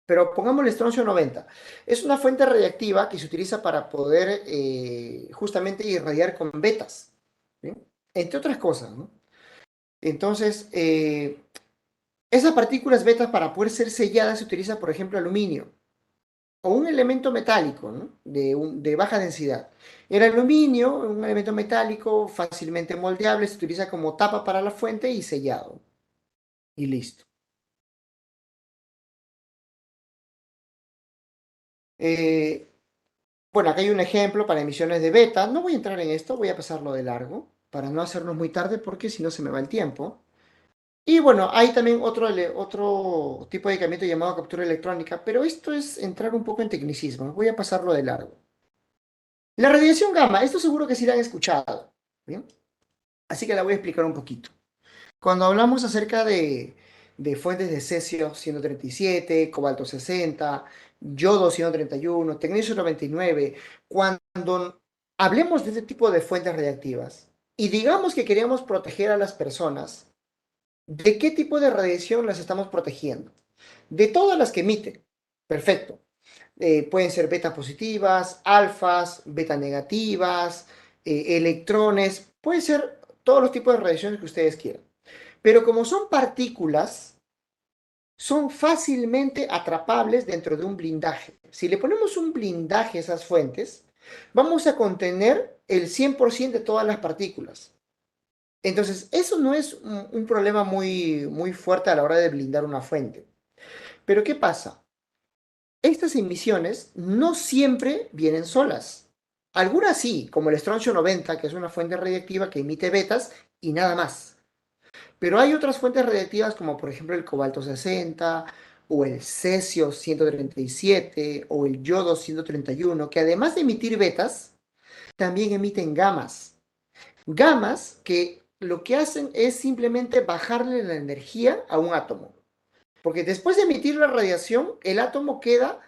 Pero pongamos el estroncio 90. Es una fuente radiactiva que se utiliza para poder justamente irradiar con betas, ¿sí? Entre otras cosas, ¿no? Entonces, esas partículas betas para poder ser selladas se utiliza, por ejemplo, aluminio o un elemento metálico, ¿no? De baja densidad. El aluminio, un elemento metálico fácilmente moldeable, se utiliza como tapa para la fuente y sellado. Y listo. Eh, bueno, acá hay un ejemplo para emisiones de beta. No voy a entrar en esto, voy a pasarlo de largo para no hacernos muy tarde porque si no se me va el tiempo. Y bueno, hay también otro tipo de equipamiento llamado captura electrónica, pero esto es entrar un poco en tecnicismo. Voy a pasarlo de largo. La radiación gamma, esto seguro que sí la han escuchado, ¿bien? Así que la voy a explicar un poquito. Cuando hablamos acerca de fuentes de cesio 137, cobalto 60, yodo 131, tecnecio 99, cuando hablemos de este tipo de fuentes radiactivas y digamos que queremos proteger a las personas, ¿de qué tipo de radiación las estamos protegiendo? De todas las que emiten. Perfecto. Pueden ser beta positivas, alfas, beta negativas, electrones, pueden ser todos los tipos de radiaciones que ustedes quieran. Pero como son partículas, son fácilmente atrapables dentro de un blindaje. Si le ponemos un blindaje a esas fuentes, vamos a contener el 100% de todas las partículas. Entonces, eso no es un problema muy fuerte a la hora de blindar una fuente. Pero ¿qué pasa? Estas emisiones no siempre vienen solas. Algunas sí, como el estroncio 90, que es una fuente radiactiva que emite betas y nada más. Pero hay otras fuentes radiactivas como por ejemplo el cobalto 60 o el cesio 137 o el yodo 131, que además de emitir betas, también emiten gamas. Gamas que lo que hacen es simplemente bajarle la energía a un átomo. Porque después de emitir la radiación, el átomo queda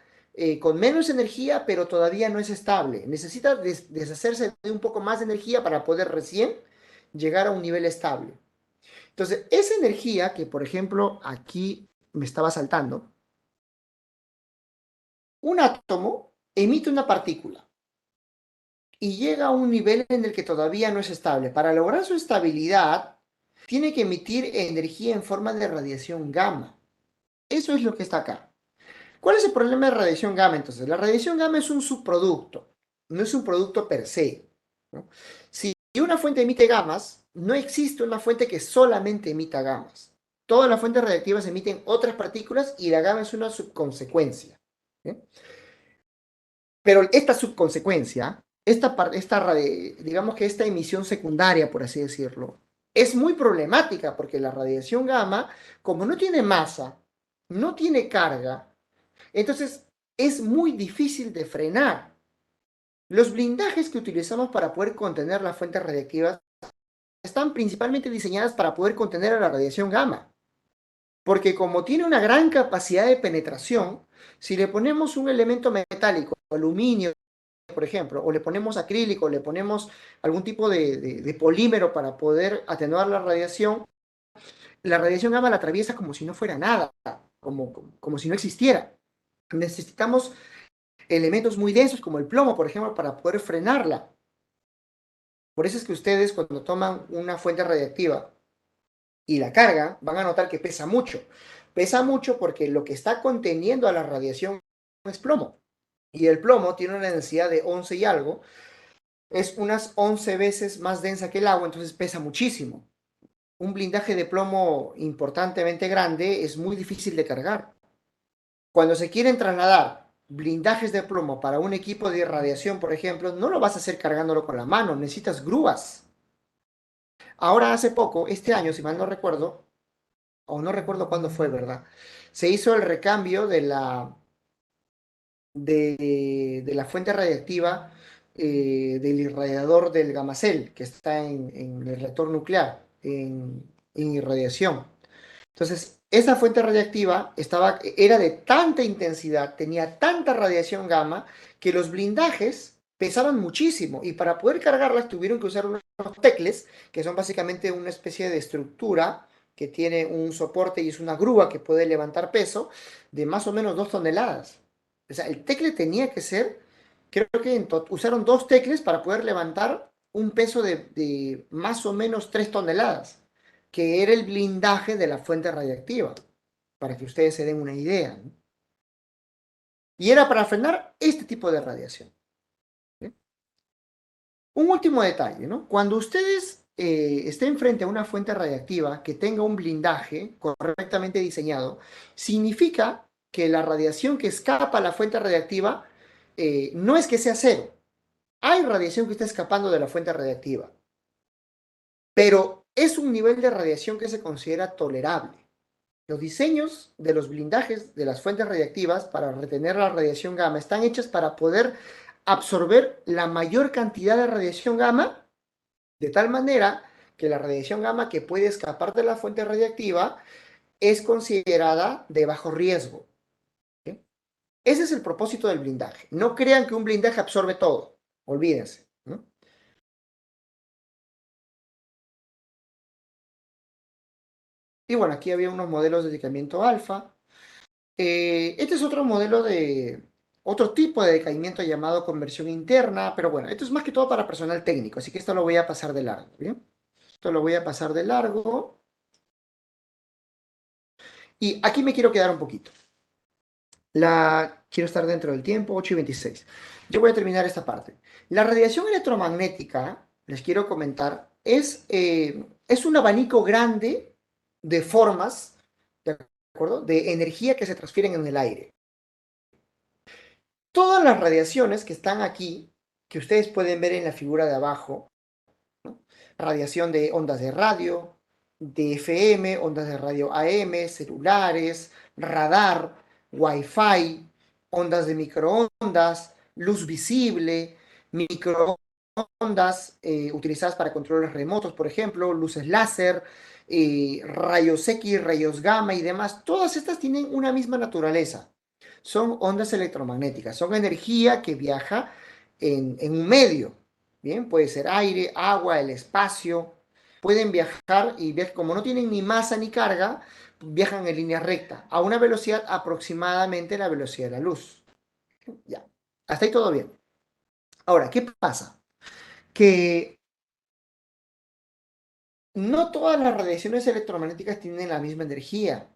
con menos energía, pero todavía no es estable. Necesita deshacerse de un poco más de energía para poder recién llegar a un nivel estable. Entonces, esa energía que, por ejemplo, aquí me estaba saltando, un átomo emite una partícula y llega a un nivel en el que todavía no es estable. Para lograr su estabilidad, tiene que emitir energía en forma de radiación gamma. Eso es lo que está acá. ¿Cuál es el problema de radiación gamma entonces? La radiación gamma es un subproducto, no es un producto per se, ¿no? Si una fuente emite gamas, no existe una fuente que solamente emita gamas. Todas las fuentes radiactivas emiten otras partículas y la gama es una subconsecuencia, ¿eh? Pero esta subconsecuencia, digamos que esta emisión secundaria, por así decirlo, es muy problemática porque la radiación gamma, como no tiene masa, no tiene carga, entonces es muy difícil de frenar. Los blindajes que utilizamos para poder contener las fuentes radiactivas están principalmente diseñadas para poder contener a la radiación gamma. Porque como tiene una gran capacidad de penetración, si le ponemos un elemento metálico, aluminio, por ejemplo, o le ponemos acrílico, o le ponemos algún tipo de polímero para poder atenuar la radiación gamma la atraviesa como si no fuera nada, como si no existiera. Necesitamos elementos muy densos como el plomo, por ejemplo, para poder frenarla. Por eso es que ustedes cuando toman una fuente radiactiva y la cargan, van a notar que pesa mucho. Pesa mucho porque lo que está conteniendo a la radiación es plomo. Y el plomo tiene una densidad de 11 y algo, es unas 11 veces más densa que el agua, entonces pesa muchísimo. Un blindaje de plomo importantemente grande es muy difícil de cargar. Cuando se quieren trasladar blindajes de plomo para un equipo de irradiación, por ejemplo, no lo vas a hacer cargándolo con la mano, necesitas grúas. Ahora hace poco, este año, si mal no recuerdo, o no recuerdo cuándo fue, ¿verdad? Se hizo el recambio de la fuente radiactiva del irradiador del gamacel, que está en el reactor nuclear, en irradiación. Entonces, esa fuente radiactiva era de tanta intensidad, tenía tanta radiación gamma, que los blindajes pesaban muchísimo y para poder cargarlas tuvieron que usar unos tecles, que son básicamente una especie de estructura que tiene un soporte y es una grúa que puede levantar peso de más o menos 2 toneladas. O sea, el tecle tenía que ser, creo que usaron 2 tecles para poder levantar un peso de más o menos 3 toneladas, que era el blindaje de la fuente radiactiva, para que ustedes se den una idea, ¿no? Y era para frenar este tipo de radiación. ¿Sí? Un último detalle, ¿no? Cuando ustedes estén frente a una fuente radiactiva que tenga un blindaje correctamente diseñado, significa que la radiación que escapa a la fuente radiactiva no es que sea cero. Hay radiación que está escapando de la fuente radiactiva, pero es un nivel de radiación que se considera tolerable. Los diseños de los blindajes de las fuentes radiactivas para retener la radiación gamma están hechos para poder absorber la mayor cantidad de radiación gamma, de tal manera que la radiación gamma que puede escapar de la fuente radiactiva es considerada de bajo riesgo. ¿Sí? Ese es el propósito del blindaje. No crean que un blindaje absorbe todo. Olvídense, ¿no? Y bueno, aquí había unos modelos de decaimiento alfa. Este es otro modelo de otro tipo de decaimiento llamado conversión interna, pero bueno, esto es más que todo para personal técnico, así que esto lo voy a pasar de largo, ¿bien? Esto lo voy a pasar de largo. Y aquí me quiero quedar un poquito. Quiero estar dentro del tiempo, 8:26. Yo voy a terminar esta parte. La radiación electromagnética, les quiero comentar, es un abanico grande de formas, ¿de acuerdo? De energía que se transfieren en el aire. Todas las radiaciones que están aquí, que ustedes pueden ver en la figura de abajo, ¿no? Radiación de ondas de radio, de FM, ondas de radio AM, celulares, radar, wifi, ondas de microondas, luz visible, microondas utilizadas para controles remotos, por ejemplo, luces láser, rayos X, rayos gamma y demás. Todas estas tienen una misma naturaleza. Son ondas electromagnéticas, son energía que viaja en un medio. Bien, puede ser aire, agua, el espacio. Pueden viajar y como no tienen ni masa ni carga, viajan en línea recta a una velocidad aproximadamente la velocidad de la luz. Ya, hasta ahí todo bien. Ahora, ¿qué pasa? Que no todas las radiaciones electromagnéticas tienen la misma energía.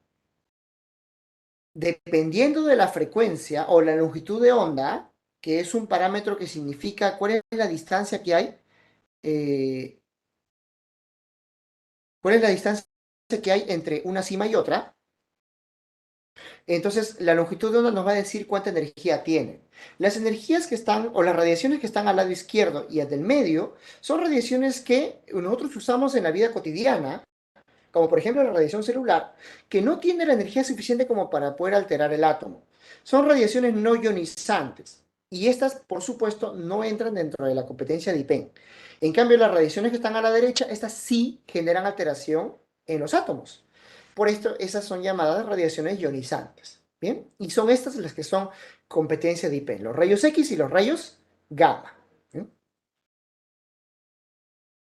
Dependiendo de la frecuencia o la longitud de onda, que es un parámetro que significa cuál es la distancia que hay, eh, cuál es la distancia que hay entre una cima y otra. Entonces, la longitud de onda nos va a decir cuánta energía tiene. Las energías que están, o las radiaciones que están al lado izquierdo y al del medio, son radiaciones que nosotros usamos en la vida cotidiana, como por ejemplo la radiación celular, que no tiene la energía suficiente como para poder alterar el átomo. Son radiaciones no ionizantes y estas, por supuesto, no entran dentro de la competencia de IPEN. En cambio, las radiaciones que están a la derecha, estas sí generan alteración en los átomos. Por esto, esas son llamadas radiaciones ionizantes. ¿Bien? Y son estas las que son competencia de IPEN, los rayos X y los rayos gamma. ¿Bien?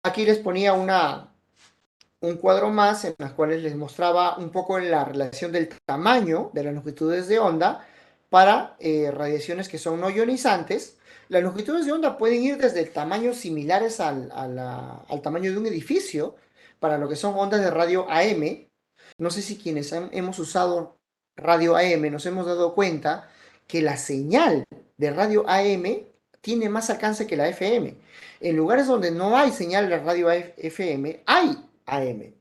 Aquí les ponía un cuadro más en las cuales les mostraba un poco la relación del tamaño de las longitudes de onda para radiaciones que son no ionizantes. Las longitudes de onda pueden ir desde tamaños similares al tamaño de un edificio para lo que son ondas de radio AM. No sé si quienes hemos usado radio AM nos hemos dado cuenta que la señal de radio AM tiene más alcance que la FM. En lugares donde no hay señal de radio FM, hay AM.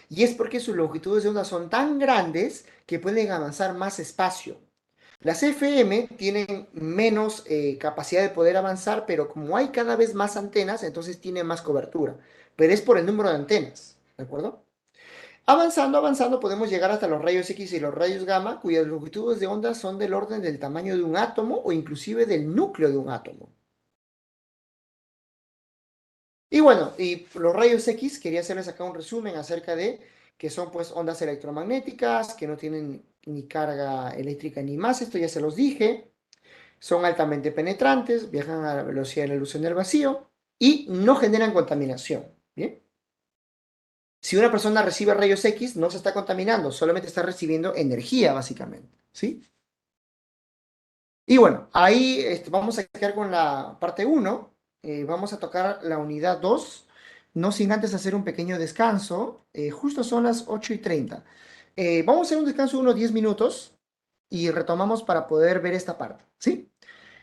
Y es porque sus longitudes de onda son tan grandes que pueden avanzar más espacio. Las FM tienen menos capacidad de poder avanzar, pero como hay cada vez más antenas, entonces tienen más cobertura. Pero es por el número de antenas, ¿de acuerdo? Avanzando, avanzando, podemos llegar hasta los rayos X y los rayos gamma, cuyas longitudes de onda son del orden del tamaño de un átomo o inclusive del núcleo de un átomo. Y bueno, y los rayos X, quería hacerles acá un resumen acerca de que son pues ondas electromagnéticas, que no tienen ni carga eléctrica ni más, esto ya se los dije, son altamente penetrantes, viajan a la velocidad de la luz en el vacío y no generan contaminación. ¿Bien? Si una persona recibe rayos X, no se está contaminando, solamente está recibiendo energía, básicamente. ¿Sí? Y bueno, ahí vamos a quedar con la parte uno. Vamos a tocar la unidad 2, no sin antes hacer un pequeño descanso. Justo son las 8:30. Vamos a hacer un descanso de unos 10 minutos y retomamos para poder ver esta parte. ¿Sí?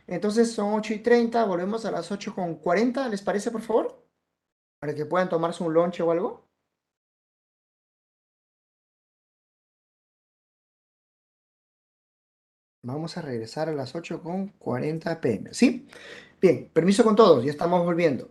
Entonces son 8:30, volvemos a las 8:40. ¿Les parece, por favor? Para que puedan tomarse un lonche o algo. Vamos a regresar a las 8:40 p.m. ¿Sí? Bien, permiso con todos, ya estamos volviendo.